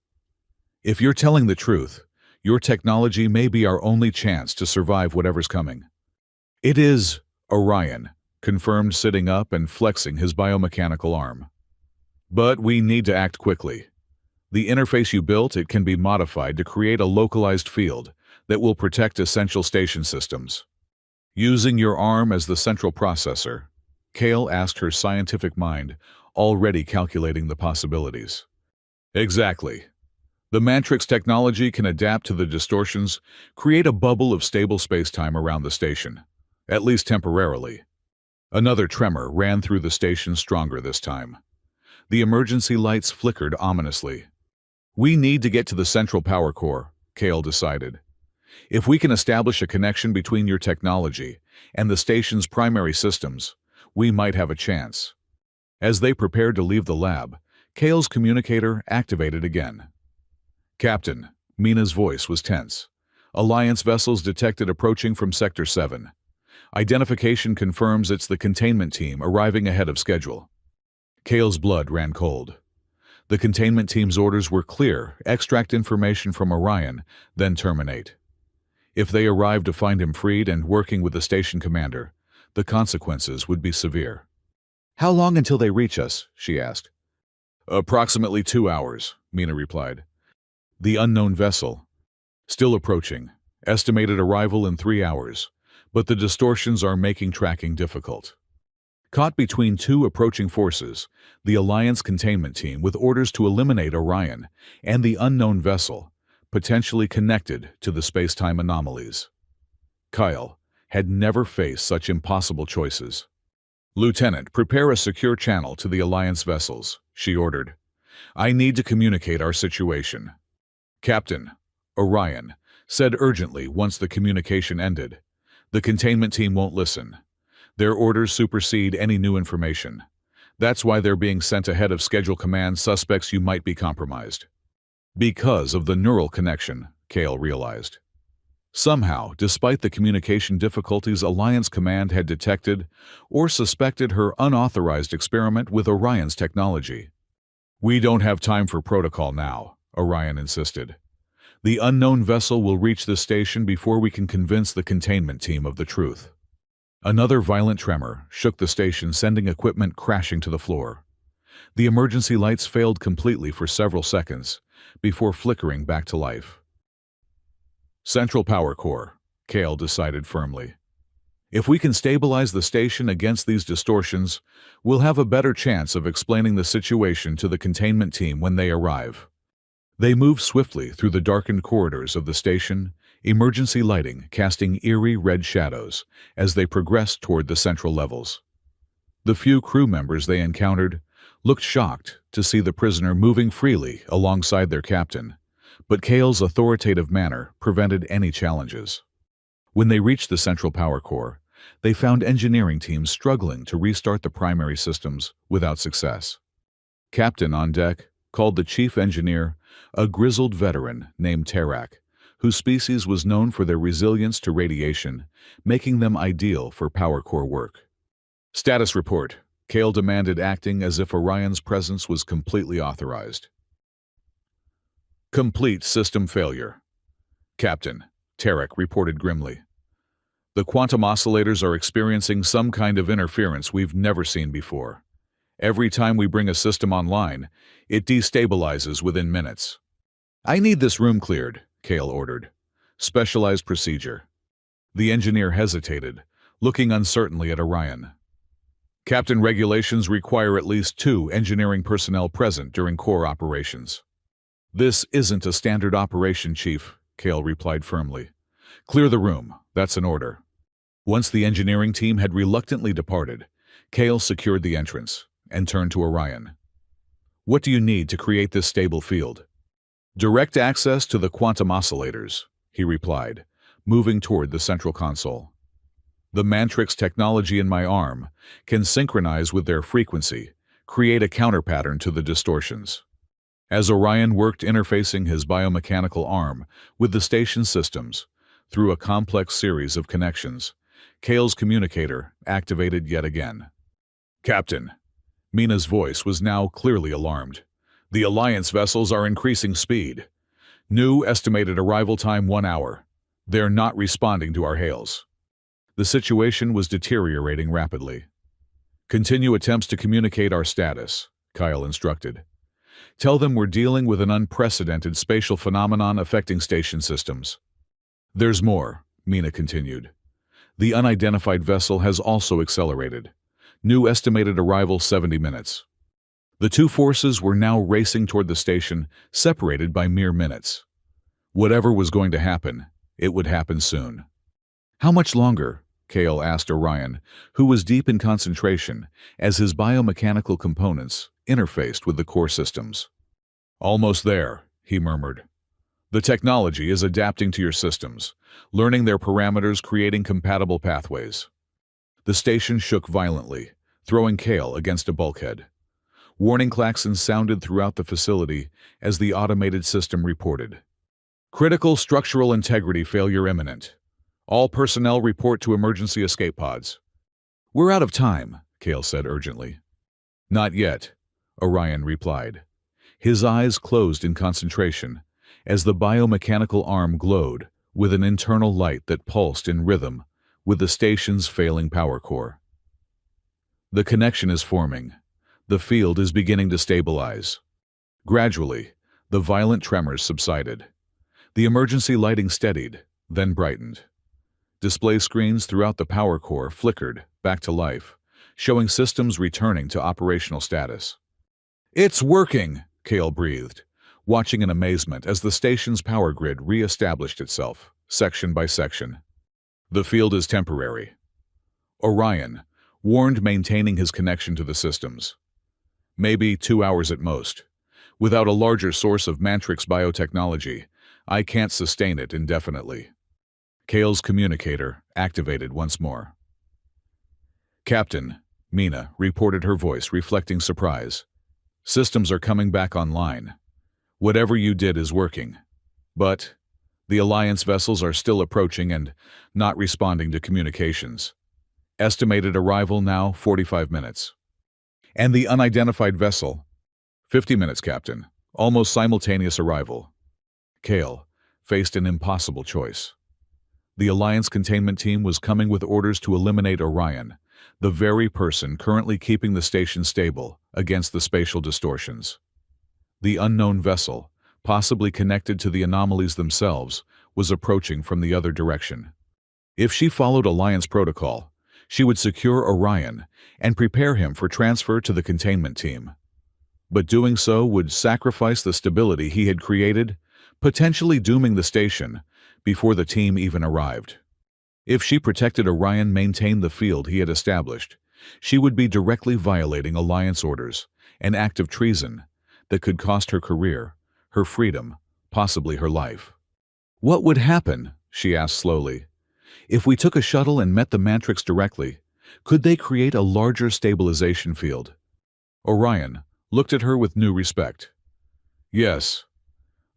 If you're telling the truth, your technology may be our only chance to survive whatever's coming. It is, Orion confirmed, sitting up and flexing his biomechanical arm. But we need to act quickly. The interface you built, it can be modified to create a localized field that will protect essential station systems. Using your arm as the central processor, Kale asked, her scientific mind already calculating the possibilities. Exactly. The Mantrix technology can adapt to the distortions, create a bubble of stable spacetime around the station, at least temporarily. Another tremor ran through the station, stronger this time. The emergency lights flickered ominously. We need to get to the central power core, Kale decided. If we can establish a connection between your technology and the station's primary systems, we might have a chance. As they prepared to leave the lab, Kale's communicator activated again. Captain, Mina's voice was tense. Alliance vessels detected approaching from Sector 7. Identification confirms it's the containment team arriving ahead of schedule. Kale's blood ran cold. The containment team's orders were clear: extract information from Orion, then terminate. If they arrived to find him freed and working with the station commander, the consequences would be severe. How long until they reach us? She asked. Approximately 2 hours, Mina replied. The unknown vessel. Still approaching. Estimated arrival in 3 hours, but the distortions are making tracking difficult. Caught between two approaching forces, the Alliance containment team with orders to eliminate Orion and the unknown vessel, potentially connected to the space-time anomalies. Kyle had never faced such impossible choices. Lieutenant, prepare a secure channel to the Alliance vessels, she ordered. I need to communicate our situation. Captain, Orion said urgently once the communication ended. The containment team won't listen. Their orders supersede any new information. That's why they're being sent ahead of schedule. Command suspects, you might be compromised. Because of the neural connection, Kale realized. Somehow, despite the communication difficulties, Alliance Command had detected or suspected her unauthorized experiment with Orion's technology. We don't have time for protocol now, Orion insisted. The unknown vessel will reach the station before we can convince the containment team of the truth. Another violent tremor shook the station, sending equipment crashing to the floor. The emergency lights failed completely for several seconds before flickering back to life. Central Power Core, Kale decided firmly. If we can stabilize the station against these distortions, we'll have a better chance of explaining the situation to the containment team when they arrive. They moved swiftly through the darkened corridors of the station, emergency lighting casting eerie red shadows as they progressed toward the central levels. The few crew members they encountered looked shocked to see the prisoner moving freely alongside their captain, but Kale's authoritative manner prevented any challenges. When they reached the Central Power Core, they found engineering teams struggling to restart the primary systems without success. Captain on deck called the chief engineer a grizzled veteran named Tarak, whose species was known for their resilience to radiation, making them ideal for Power Core work. Status report, Kale demanded, acting as if Orion's presence was completely authorized. Complete system failure. Captain, Tarak reported grimly. The quantum oscillators are experiencing some kind of interference we've never seen before. Every time we bring a system online, it destabilizes within minutes. I need this room cleared, Kale ordered. Specialized procedure. The engineer hesitated, looking uncertainly at Orion. Captain, regulations require at least 2 engineering personnel present during core operations. This isn't a standard operation, Chief, Kale replied firmly. Clear the room, that's an order. Once the engineering team had reluctantly departed, Kale secured the entrance and turned to Orion. What do you need to create this stable field? Direct access to the quantum oscillators, he replied, moving toward the central console. The Mantrix technology in my arm can synchronize with their frequency, create a counterpattern to the distortions. As Orion worked interfacing his biomechanical arm with the station systems through a complex series of connections, Kale's communicator activated yet again. Captain, Mina's voice was now clearly alarmed. The Alliance vessels are increasing speed. New estimated arrival time 1 hour. They're not responding to our hails. The situation was deteriorating rapidly. Continue attempts to communicate our status, Kyle instructed. Tell them we're dealing with an unprecedented spatial phenomenon affecting station systems. There's more, Mina continued. The unidentified vessel has also accelerated. New estimated arrival 70 minutes. The 2 forces were now racing toward the station, separated by mere minutes. Whatever was going to happen, it would happen soon. How much longer? Kale asked Orion, who was deep in concentration as his biomechanical components interfaced with the core systems. Almost there, he murmured. The technology is adapting to your systems, learning their parameters, creating compatible pathways. The station shook violently, throwing Kale against a bulkhead. Warning klaxons sounded throughout the facility as the automated system reported. Critical structural integrity failure imminent. All personnel report to emergency escape pods. We're out of time, Kale said urgently. Not yet, Orion replied. His eyes closed in concentration as the biomechanical arm glowed with an internal light that pulsed in rhythm with the station's failing power core. The connection is forming. The field is beginning to stabilize. Gradually, the violent tremors subsided. The emergency lighting steadied, then brightened. Display screens throughout the power core flickered back to life, showing systems returning to operational status. It's working, Kale breathed, watching in amazement as the station's power grid re-established itself, section by section. The field is temporary. Orion warned, maintaining his connection to the systems. Maybe 2 hours at most. Without a larger source of Mantrix biotechnology, I can't sustain it indefinitely. Kale's communicator activated once more. "Captain," Mina reported, her voice reflecting surprise. "Systems are coming back online. Whatever you did is working. But the Alliance vessels are still approaching and not responding to communications. Estimated arrival now 45 minutes. And the unidentified vessel? 50 minutes, Captain. Almost simultaneous arrival." Kale faced an impossible choice. The Alliance containment team was coming with orders to eliminate Orion, the very person currently keeping the station stable against the spatial distortions. The unknown vessel, possibly connected to the anomalies themselves, was approaching from the other direction. If she followed Alliance protocol, she would secure Orion and prepare him for transfer to the containment team. But doing so would sacrifice the stability he had created, potentially dooming the station before the team even arrived. If she protected Orion, maintained the field he had established, she would be directly violating Alliance orders, an act of treason that could cost her career, her freedom, possibly her life. "What would happen?" she asked slowly. "If we took a shuttle and met the Mantrix directly, could they create a larger stabilization field?" Orion looked at her with new respect. "Yes.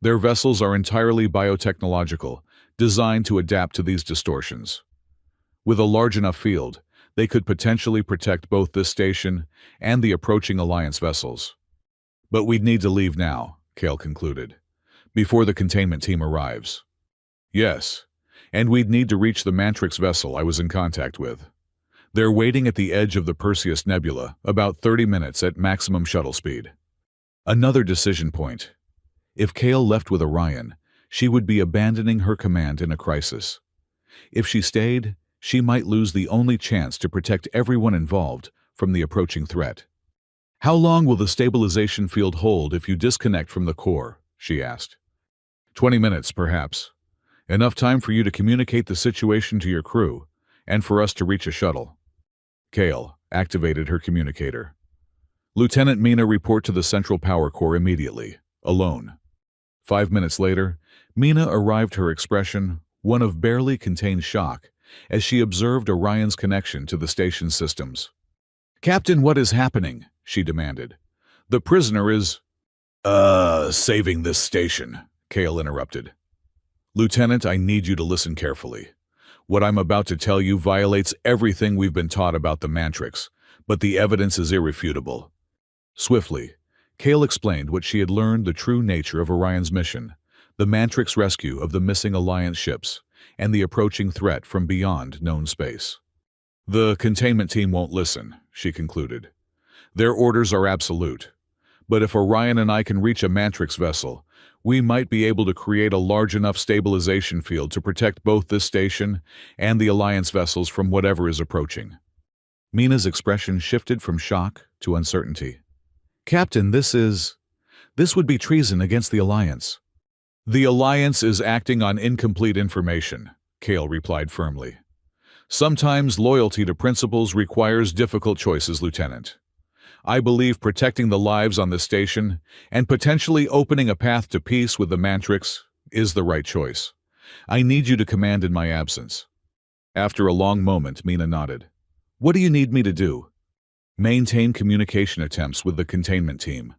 Their vessels are entirely biotechnological, designed to adapt to these distortions. With a large enough field, they could potentially protect both this station and the approaching Alliance vessels. But we'd need to leave now," Kale concluded, "before the containment team arrives." "Yes, and we'd need to reach the Mantrix vessel I was in contact with. They're waiting at the edge of the Perseus Nebula, about 30 minutes at maximum shuttle speed." Another decision point. If Kale left with Orion, she would be abandoning her command in a crisis. If she stayed, she might lose the only chance to protect everyone involved from the approaching threat. "How long will the stabilization field hold if you disconnect from the core?" she asked. 20 minutes, perhaps. Enough time for you to communicate the situation to your crew, and for us to reach a shuttle." Kale activated her communicator. "Lieutenant Mina, report to the Central Power Core immediately, alone." 5 minutes later, Mina arrived, her expression one of barely contained shock as she observed Orion's connection to the station's systems. "Captain, what is happening?" she demanded. "The prisoner is—" saving this station," Kale interrupted. "Lieutenant, I need you to listen carefully. What I'm about to tell you violates everything we've been taught about the Mantrix, but the evidence is irrefutable." Swiftly, Kale explained what she had learned, the true nature of Orion's mission, the Mantrix rescue of the missing Alliance ships, and the approaching threat from beyond known space. "The containment team won't listen," she concluded. "Their orders are absolute. But if Orion and I can reach a Mantrix vessel, we might be able to create a large enough stabilization field to protect both this station and the Alliance vessels from whatever is approaching." Mina's expression shifted from shock to uncertainty. "Captain, this would be treason against the Alliance." "The Alliance is acting on incomplete information," Kale replied firmly. "Sometimes loyalty to principles requires difficult choices, Lieutenant. I believe protecting the lives on the station and potentially opening a path to peace with the Mantrix is the right choice. I need you to command in my absence." After a long moment, Mina nodded. "What do you need me to do?" "Maintain communication attempts with the containment team.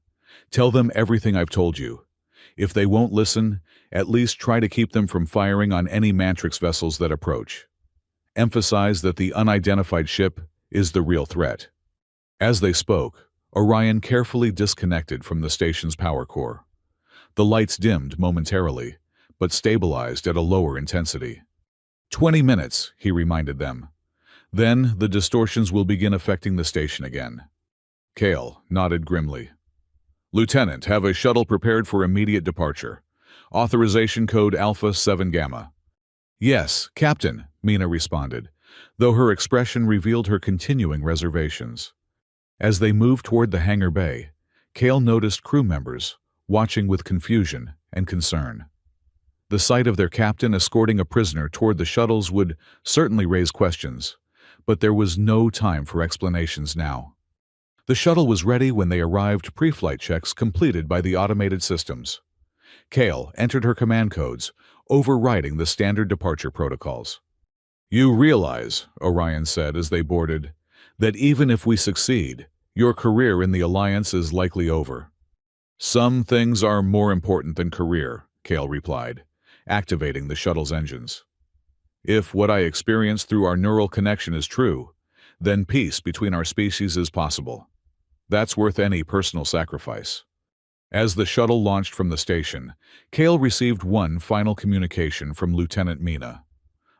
Tell them everything I've told you. If they won't listen, at least try to keep them from firing on any Mantrix vessels that approach. Emphasize that the unidentified ship is the real threat." As they spoke, Orion carefully disconnected from the station's power core. The lights dimmed momentarily, but stabilized at a lower intensity. 20 minutes, he reminded them. Then the distortions will begin affecting the station again. Kale nodded grimly. "Lieutenant, have a shuttle prepared for immediate departure. Authorization code Alpha 7 Gamma." "Yes, Captain," Mina responded, though her expression revealed her continuing reservations. As they moved toward the hangar bay, Kale noticed crew members watching with confusion and concern. The sight of their captain escorting a prisoner toward the shuttles would certainly raise questions, but there was no time for explanations now. The shuttle was ready when they arrived, pre-flight checks completed by the automated systems. Kale entered her command codes, overriding the standard departure protocols. "You realize," Orion said as they boarded, That even if we succeed, your career in the Alliance is likely over. Some things are more important than career, Kale replied, activating the shuttle's engines. If what I experienced through our neural connection is true, then peace between our species is possible. That's worth any personal sacrifice. As the shuttle launched from the station, Kale received one final communication from Lieutenant Mina.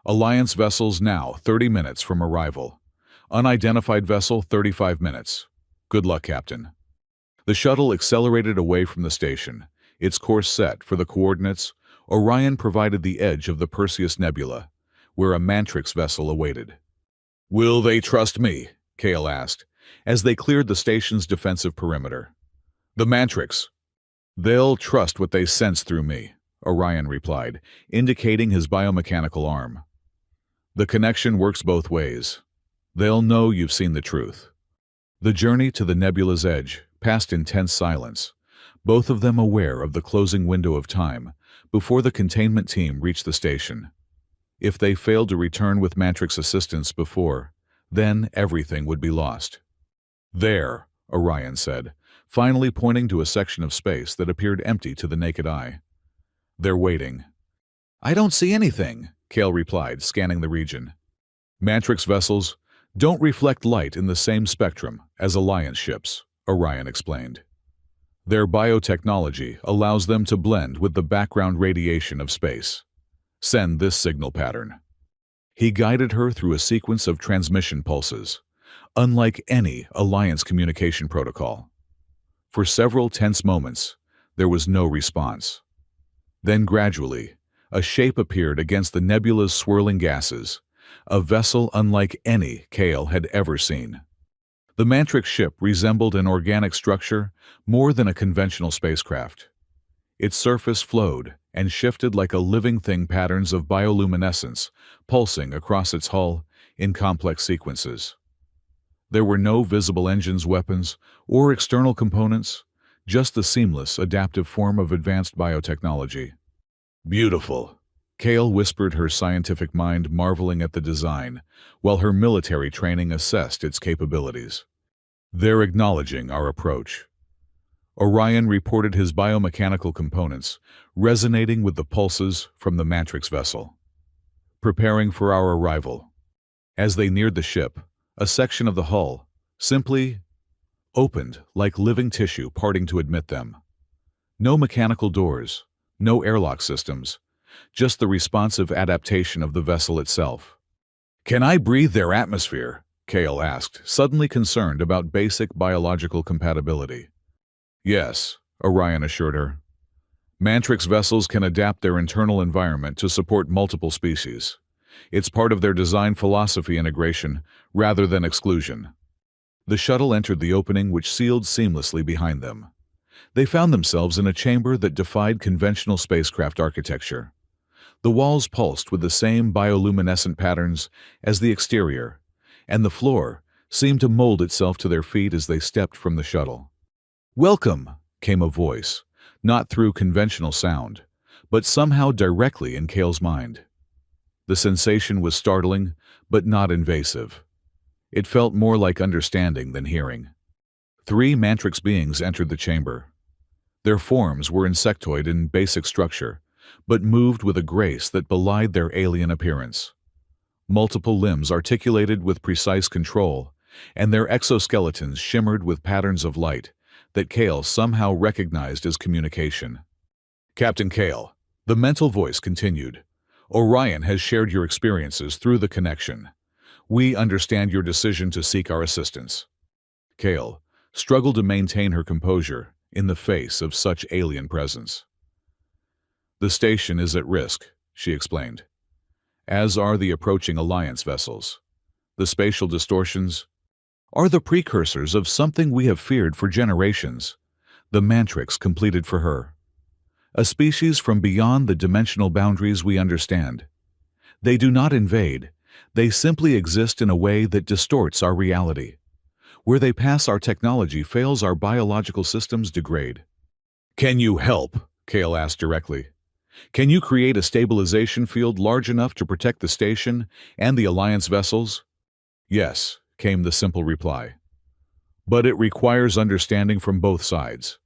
Alliance vessels now 30 minutes from arrival. Unidentified vessel 35 minutes. Good luck, Captain. The shuttle accelerated away from the station, its course set for the coordinates. Orion provided the edge of the Perseus Nebula, where a Mantrix vessel awaited. Will they trust me? Kale asked, as they cleared the station's defensive perimeter. The Mantrix. They'll trust what they sense through me, Orion replied, indicating his biomechanical arm. The connection works both ways. They'll know you've seen the truth. The journey to the nebula's edge passed in tense silence, both of them aware of the closing window of time before the containment team reached the station. If they failed to return with Mantrix assistance before, then everything would be lost. There, Orion said, finally pointing to a section of space that appeared empty to the naked eye. They're waiting. I don't see anything, Kale replied, scanning the region. Mantrix vessels don't reflect light in the same spectrum as Alliance ships, Orion explained. Their biotechnology allows them to blend with the background radiation of space. Send this signal pattern. He guided her through a sequence of transmission pulses, unlike any Alliance communication protocol. For several tense moments, there was no response. Then gradually, a shape appeared against the nebula's swirling gases, a vessel unlike any Kale had ever seen. The Mantrix ship resembled an organic structure more than a conventional spacecraft. Its surface flowed and shifted like a living thing, patterns of bioluminescence pulsing across its hull in complex sequences. There were no visible engines, weapons, or external components, just the seamless, adaptive form of advanced biotechnology. Beautiful, Kale whispered, her scientific mind marveling at the design, while her military training assessed its capabilities. They're acknowledging our approach. Orion reported his biomechanical components resonating with the pulses from the Mantrix vessel. Preparing for our arrival. As they neared the ship, a section of the hull simply opened like living tissue parting to admit them. No mechanical doors, no airlock systems, just the responsive adaptation of the vessel itself. Can I breathe their atmosphere? Kale asked, suddenly concerned about basic biological compatibility. Yes, Orion assured her. Mantrix vessels can adapt their internal environment to support multiple species. It's part of their design philosophy, integration rather than exclusion. The shuttle entered the opening, which sealed seamlessly behind them. They found themselves in a chamber that defied conventional spacecraft architecture. The walls pulsed with the same bioluminescent patterns as the exterior, and the floor seemed to mold itself to their feet as they stepped from the shuttle. Welcome, came a voice, not through conventional sound, but somehow directly in Kale's mind. The sensation was startling, but not invasive. It felt more like understanding than hearing. 3 Mantrix beings entered the chamber. Their forms were insectoid in basic structure, but moved with a grace that belied their alien appearance. Multiple limbs articulated with precise control, and their exoskeletons shimmered with patterns of light that Kale somehow recognized as communication. Captain Kale, the mental voice continued, Orion has shared your experiences through the connection. We understand your decision to seek our assistance. Kale struggled to maintain her composure in the face of such alien presence. The station is at risk, she explained, as are the approaching Alliance vessels. The spatial distortions are the precursors of something we have feared for generations, the Mantrix completed for her. A species from beyond the dimensional boundaries we understand. They do not invade, they simply exist in a way that distorts our reality. Where they pass, our technology fails, our biological systems degrade. Can you help? Kale asked directly. Can you create a stabilization field large enough to protect the station and the Alliance vessels? Yes, came the simple reply. But it requires understanding from both sides.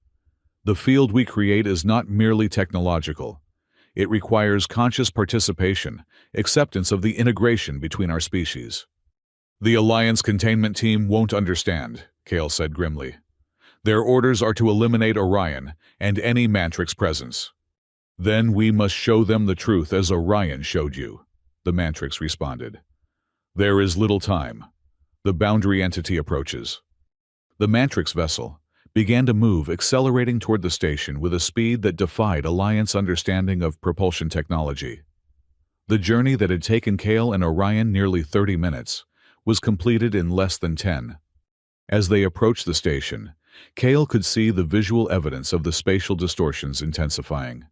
The field we create is not merely technological. It requires conscious participation, acceptance of the integration between our species. The Alliance containment team won't understand, Kale said grimly. Their orders are to eliminate Orion and any Mantrix presence. Then we must show them the truth as Orion showed you, the Mantrix responded. There is little time. The boundary entity approaches. The Mantrix vessel began to move, accelerating toward the station with a speed that defied Alliance understanding of propulsion technology. The journey that had taken Kale and Orion nearly 30 minutes was completed in less than 10. As they approached the station, Kale could see the visual evidence of the spatial distortions intensifying.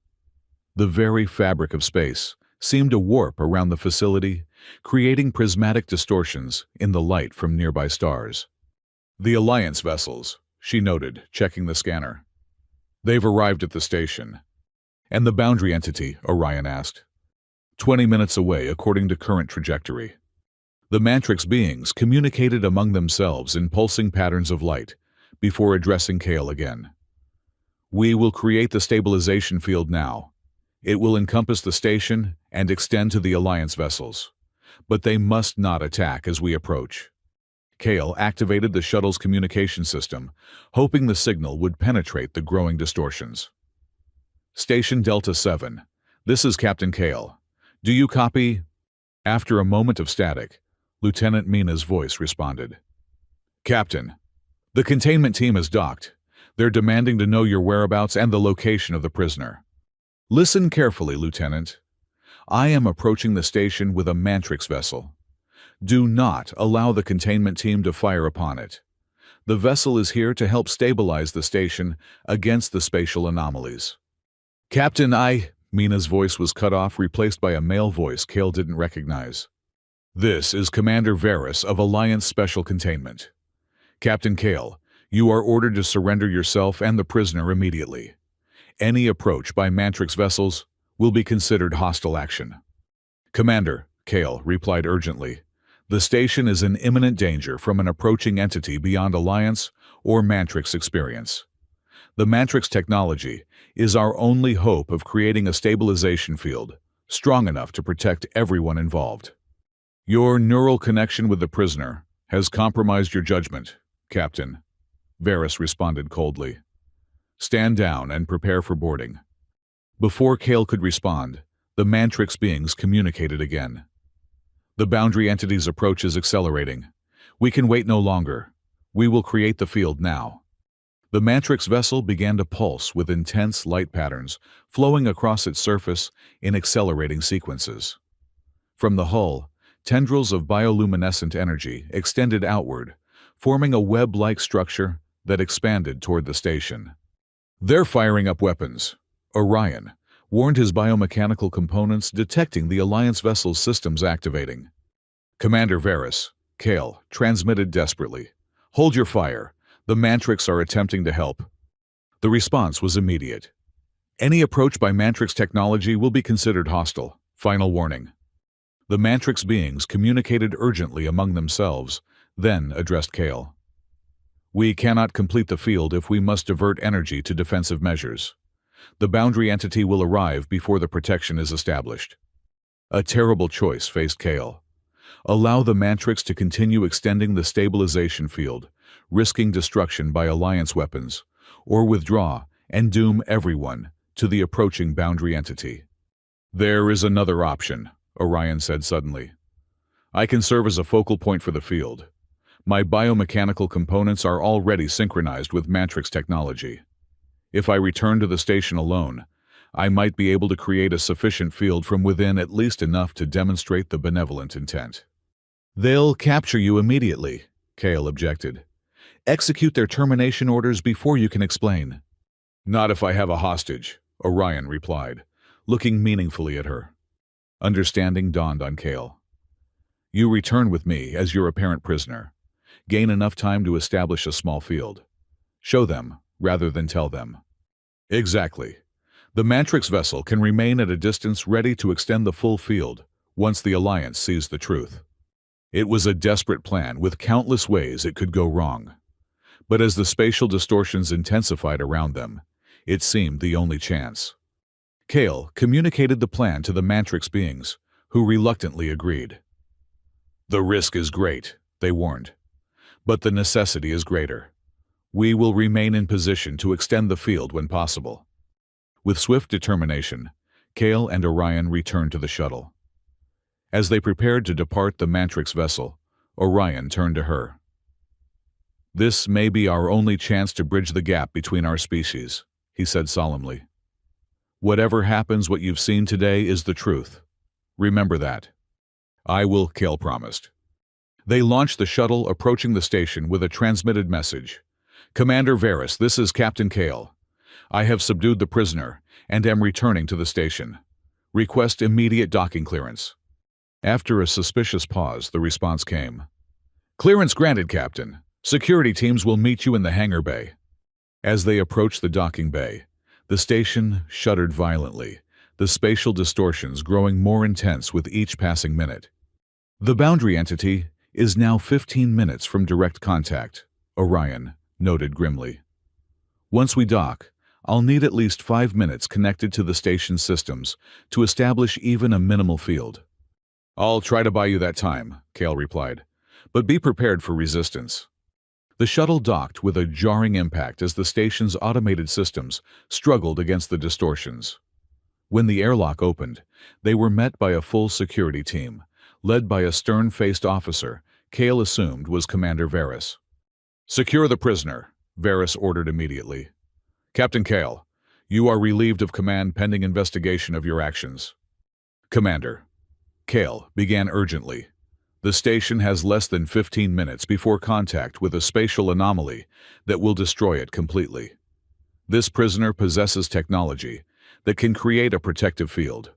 The very fabric of space seemed to warp around the facility, creating prismatic distortions in the light from nearby stars. The Alliance vessels, she noted, checking the scanner. They've arrived at the station. And the boundary entity, Orion asked. 20 minutes away, according to current trajectory. The Mantrix beings communicated among themselves in pulsing patterns of light before addressing Kale again. We will create the stabilization field now. It will encompass the station and extend to the Alliance vessels. But they must not attack as we approach. Kale activated the shuttle's communication system, hoping the signal would penetrate the growing distortions. Station Delta 7. This is Captain Kale. Do you copy? After a moment of static, Lieutenant Mina's voice responded. Captain, the containment team has docked. They're demanding to know your whereabouts and the location of the prisoner. Listen carefully, Lieutenant. I am approaching the station with a Mantrix vessel. Do not allow the containment team to fire upon it. The vessel is here to help stabilize the station against the spatial anomalies. Captain, Mina's voice was cut off, replaced by a male voice Kale didn't recognize. This is Commander Varys of Alliance Special Containment. Captain Kale, you are ordered to surrender yourself and the prisoner immediately. Any approach by Mantrix vessels will be considered hostile action. Commander, Kale replied urgently. The station is in imminent danger from an approaching entity beyond Alliance or Mantrix experience. The Mantrix technology is our only hope of creating a stabilization field strong enough to protect everyone involved. Your neural connection with the prisoner has compromised your judgment, Captain, Varys responded coldly. Stand down and prepare for boarding. Before Kale could respond, the Mantrix beings communicated again. The boundary entity's approach is accelerating. We can wait no longer. We will create the field now. The Mantrix vessel began to pulse with intense light patterns flowing across its surface in accelerating sequences. From the hull, tendrils of bioluminescent energy extended outward, forming a web-like structure that expanded toward the station. They're firing up weapons, Orion warned, his biomechanical components detecting the Alliance vessel's systems activating. Commander Varys, Kale transmitted desperately. Hold your fire. The Mantrix are attempting to help. The response was immediate. Any approach by Mantrix technology will be considered hostile. Final warning. The Mantrix beings communicated urgently among themselves, then addressed Kale. We cannot complete the field if we must divert energy to defensive measures. The boundary entity will arrive before the protection is established. A terrible choice faced Kale. Allow the Mantrix to continue extending the stabilization field, risking destruction by Alliance weapons, or withdraw and doom everyone to the approaching boundary entity. There is another option, Orion said suddenly. I can serve as a focal point for the field. My biomechanical components are already synchronized with Mantrix technology. If I return to the station alone, I might be able to create a sufficient field from within, at least enough to demonstrate the benevolent intent. They'll capture you immediately, Kale objected. Execute their termination orders before you can explain. Not if I have a hostage, Orion replied, looking meaningfully at her. Understanding dawned on Kale. You return with me as your apparent prisoner. Gain enough time to establish a small field. Show them, rather than tell them. Exactly. The Mantrix vessel can remain at a distance, ready to extend the full field once the Alliance sees the truth. It was a desperate plan with countless ways it could go wrong. But as the spatial distortions intensified around them, it seemed the only chance. Kale communicated the plan to the Mantrix beings, who reluctantly agreed. "The risk is great," they warned, "but the necessity is greater. We will remain in position to extend the field when possible." With swift determination, Kale and Orion returned to the shuttle. As they prepared to depart the Mantrix vessel, Orion turned to her. "This may be our only chance to bridge the gap between our species," he said solemnly. "Whatever happens, what you've seen today is the truth. Remember that." "I will," Kale promised. They launched the shuttle, approaching the station with a transmitted message. "Commander Varys, this is Captain Kale. I have subdued the prisoner and am returning to the station. Request immediate docking clearance." After a suspicious pause, the response came. "Clearance granted, Captain. Security teams will meet you in the hangar bay." As they approached the docking bay, the station shuddered violently, the spatial distortions growing more intense with each passing minute. "The boundary entity is now 15 minutes from direct contact," Orion noted grimly. "Once we dock, I'll need at least 5 minutes connected to the station's systems to establish even a minimal field." "I'll try to buy you that time," Kale replied, "but be prepared for resistance." The shuttle docked with a jarring impact as the station's automated systems struggled against the distortions. When the airlock opened, they were met by a full security team, led by a stern-faced officer Kale assumed was Commander Varys. "Secure the prisoner," Varys ordered immediately. "Captain Kale, you are relieved of command pending investigation of your actions." "Commander," Kale began urgently, "the station has less than 15 minutes before contact with a spatial anomaly that will destroy it completely. This prisoner possesses technology that can create a protective field."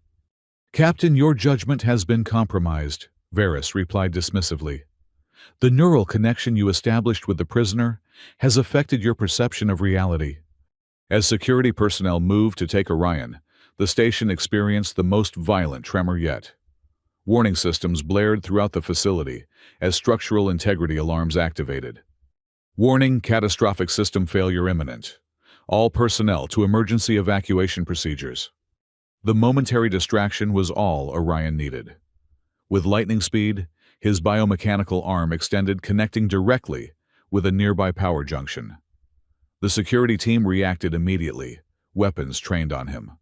"Captain, your judgment has been compromised," Varys replied dismissively. "The neural connection you established with the prisoner has affected your perception of reality." As security personnel moved to take Orion, the station experienced the most violent tremor yet. Warning systems blared throughout the facility as structural integrity alarms activated. "Warning, catastrophic system failure imminent. All personnel to emergency evacuation procedures." The momentary distraction was all Orion needed. With lightning speed, his biomechanical arm extended, connecting directly with a nearby power junction. The security team reacted immediately, weapons trained on him.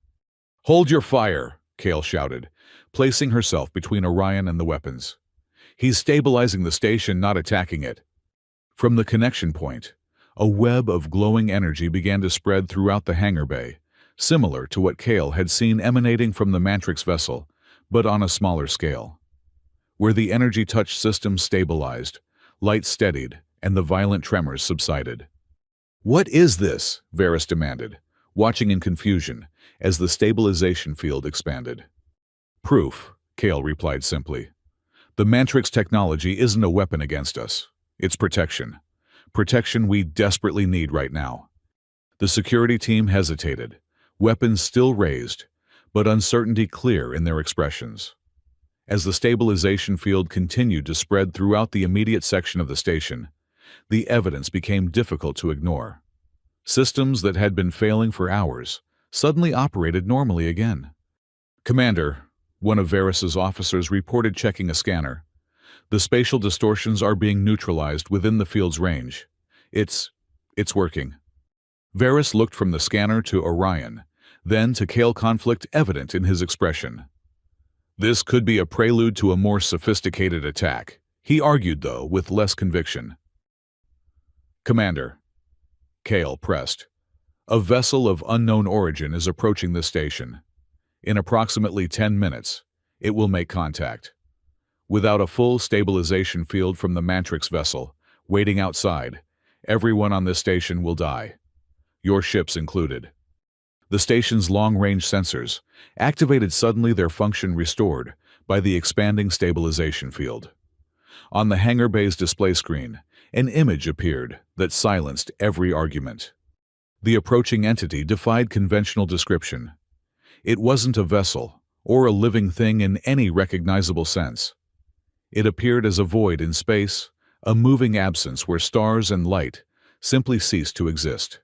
"Hold your fire," Kale shouted, placing herself between Orion and the weapons. "He's stabilizing the station, not attacking it." From the connection point, a web of glowing energy began to spread throughout the hangar bay, similar to what Kale had seen emanating from the Mantrix vessel, but on a smaller scale. Where the energy-touched system stabilized, light steadied, and the violent tremors subsided. "What is this?" Varys demanded, watching in confusion as the stabilization field expanded. "Proof," Kale replied simply. "The Mantrix technology isn't a weapon against us. It's protection. Protection we desperately need right now." The security team hesitated, weapons still raised, but uncertainty clear in their expressions. As the stabilization field continued to spread throughout the immediate section of the station, the evidence became difficult to ignore. Systems that had been failing for hours suddenly operated normally again. "Commander," one of Varys's officers reported, checking a scanner, "the spatial distortions are being neutralized within the field's range. It's working." Varys looked from the scanner to Orion, then to Kale, conflict evident in his expression. "This could be a prelude to a more sophisticated attack," he argued, though with less conviction. "Commander," Kale pressed, "a vessel of unknown origin is approaching this station. In approximately 10 minutes, it will make contact. Without a full stabilization field from the Mantrix vessel waiting outside, everyone on this station will die, your ships included." The station's long-range sensors activated suddenly, their function restored by the expanding stabilization field. On the hangar bay's display screen, an image appeared that silenced every argument. The approaching entity defied conventional description. It wasn't a vessel or a living thing in any recognizable sense. It appeared as a void in space, a moving absence where stars and light simply ceased to exist.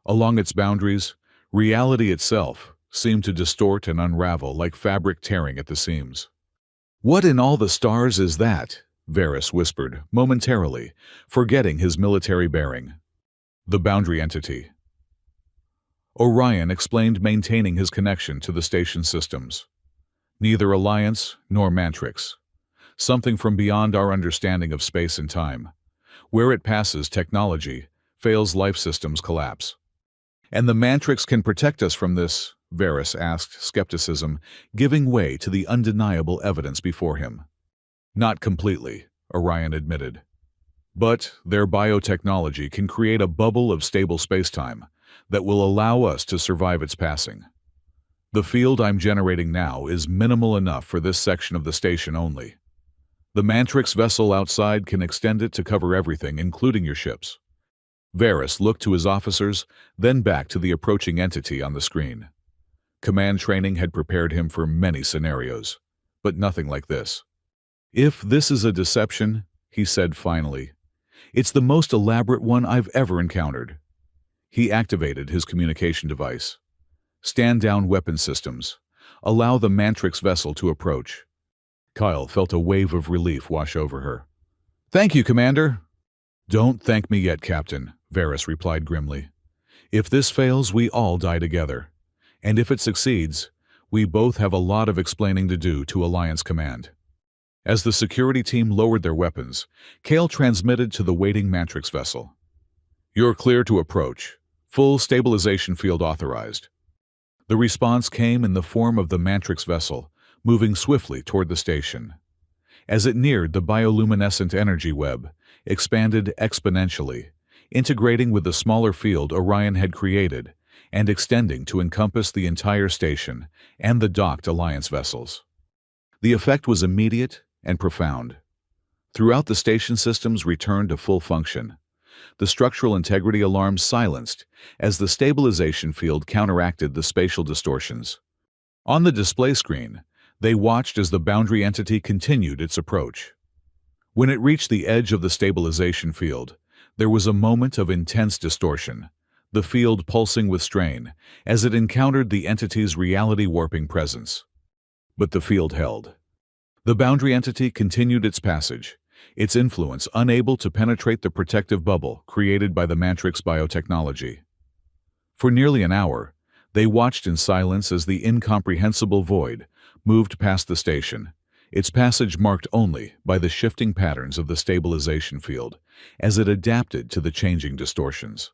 Along its boundaries, reality itself seemed to distort and unravel like fabric tearing at the seams. "What in all the stars is that?" Varys whispered, momentarily, forgetting his military bearing. "The boundary entity." Orion explained, maintaining his connection to the station systems. "Neither Alliance nor Mantrix. Something from beyond our understanding of space and time. Where it passes, technology fails, life systems collapse." "And the Mantrix can protect us from this?" Varys asked, skepticism giving way to the undeniable evidence before him. "Not completely," Orion admitted. "But their biotechnology can create a bubble of stable spacetime that will allow us to survive its passing. The field I'm generating now is minimal enough for this section of the station only. The Mantrix vessel outside can extend it to cover everything, including your ships." Varys looked to his officers, then back to the approaching entity on the screen. Command training had prepared him for many scenarios, but nothing like this. "If this is a deception," he said finally, "it's the most elaborate one I've ever encountered." He activated his communication device. "Stand down weapon systems. Allow the Mantrix vessel to approach." Kyle felt a wave of relief wash over her. "Thank you, Commander." "Don't thank me yet, Captain," Varys replied grimly. "If this fails, we all die together. And if it succeeds, we both have a lot of explaining to do to Alliance Command." As the security team lowered their weapons, Kale transmitted to the waiting Mantrix vessel. "You're clear to approach. Full stabilization field authorized." The response came in the form of the Mantrix vessel, moving swiftly toward the station. As it neared, the bioluminescent energy web expanded exponentially, integrating with the smaller field Orion had created and extending to encompass the entire station and the docked Alliance vessels. The effect was immediate and profound. Throughout, the station systems returned to full function. The structural integrity alarms silenced as the stabilization field counteracted the spatial distortions. On the display screen, they watched as the boundary entity continued its approach. When it reached the edge of the stabilization field, there was a moment of intense distortion, the field pulsing with strain as it encountered the entity's reality-warping presence. But the field held. The boundary entity continued its passage, its influence unable to penetrate the protective bubble created by the Mantrix biotechnology. For nearly an hour, they watched in silence as the incomprehensible void moved past the station, its passage marked only by the shifting patterns of the stabilization field as it adapted to the changing distortions.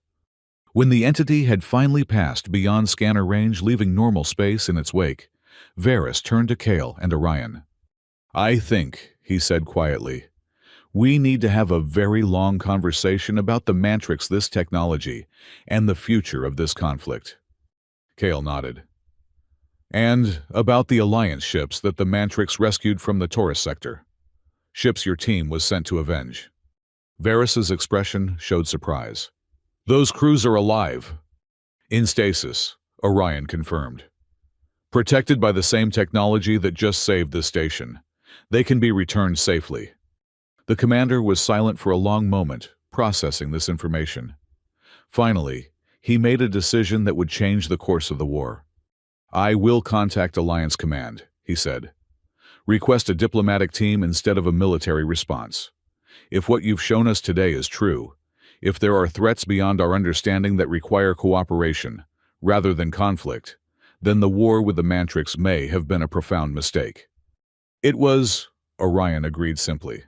When the entity had finally passed beyond scanner range, leaving normal space in its wake, Varys turned to Kale and Orion. "I think," he said quietly, "we need to have a very long conversation about the Mantrix, this technology, and the future of this conflict." Kale nodded. "And about the Alliance ships that the Mantrix rescued from the Taurus sector. Ships your team was sent to avenge." Varys's expression showed surprise. "Those crews are alive." "In stasis," Orion confirmed. "Protected by the same technology that just saved this station. They can be returned safely." The commander was silent for a long moment, processing this information. Finally, he made a decision that would change the course of the war. "I will contact Alliance Command," he said. "Request a diplomatic team instead of a military response. If what you've shown us today is true, if there are threats beyond our understanding that require cooperation rather than conflict, then the war with the Mantrix may have been a profound mistake." "It was," Orion agreed simply.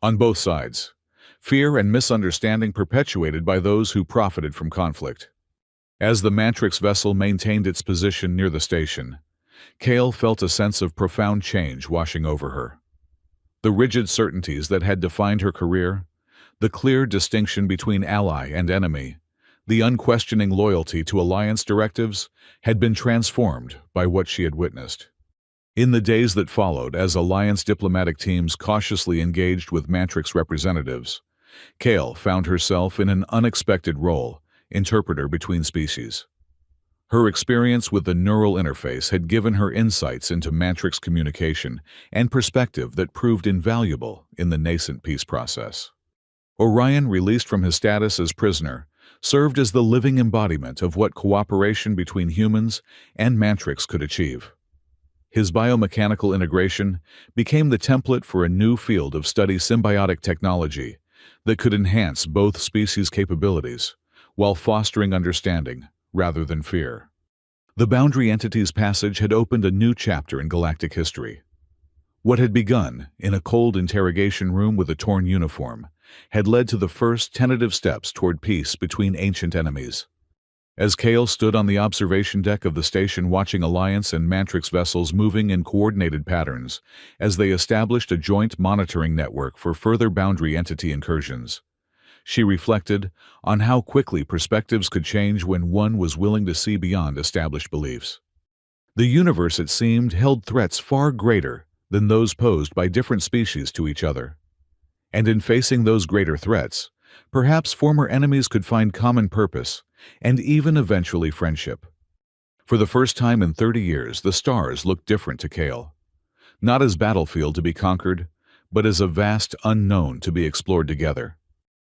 "On both sides. Fear and misunderstanding perpetuated by those who profited from conflict." As the Mantrix vessel maintained its position near the station, Kale felt a sense of profound change washing over her. The rigid certainties that had defined her career, the clear distinction between ally and enemy, the unquestioning loyalty to Alliance directives had been transformed by what she had witnessed. In the days that followed, as Alliance diplomatic teams cautiously engaged with Mantrix representatives, Kale found herself in an unexpected role, interpreter between species. Her experience with the neural interface had given her insights into matrix communication and perspective that proved invaluable in the nascent peace process. Orion, released from his status as prisoner, served as the living embodiment of what cooperation between humans and Matrix could achieve. His biomechanical integration became the template for a new field of study, symbiotic technology, that could enhance both species' capabilities while fostering understanding rather than fear. The Boundary Entity's passage had opened a new chapter in galactic history. What had begun in a cold interrogation room with a torn uniform had led to the first tentative steps toward peace between ancient enemies. As Kale stood on the observation deck of the station watching Alliance and Matrix vessels moving in coordinated patterns as they established a joint monitoring network for further Boundary Entity incursions, she reflected on how quickly perspectives could change when one was willing to see beyond established beliefs. The universe, it seemed, held threats far greater than those posed by different species to each other. And in facing those greater threats, perhaps former enemies could find common purpose and even eventually friendship. For the first time in 30 years, the stars looked different to Kale. Not as battlefield to be conquered, but as a vast unknown to be explored together.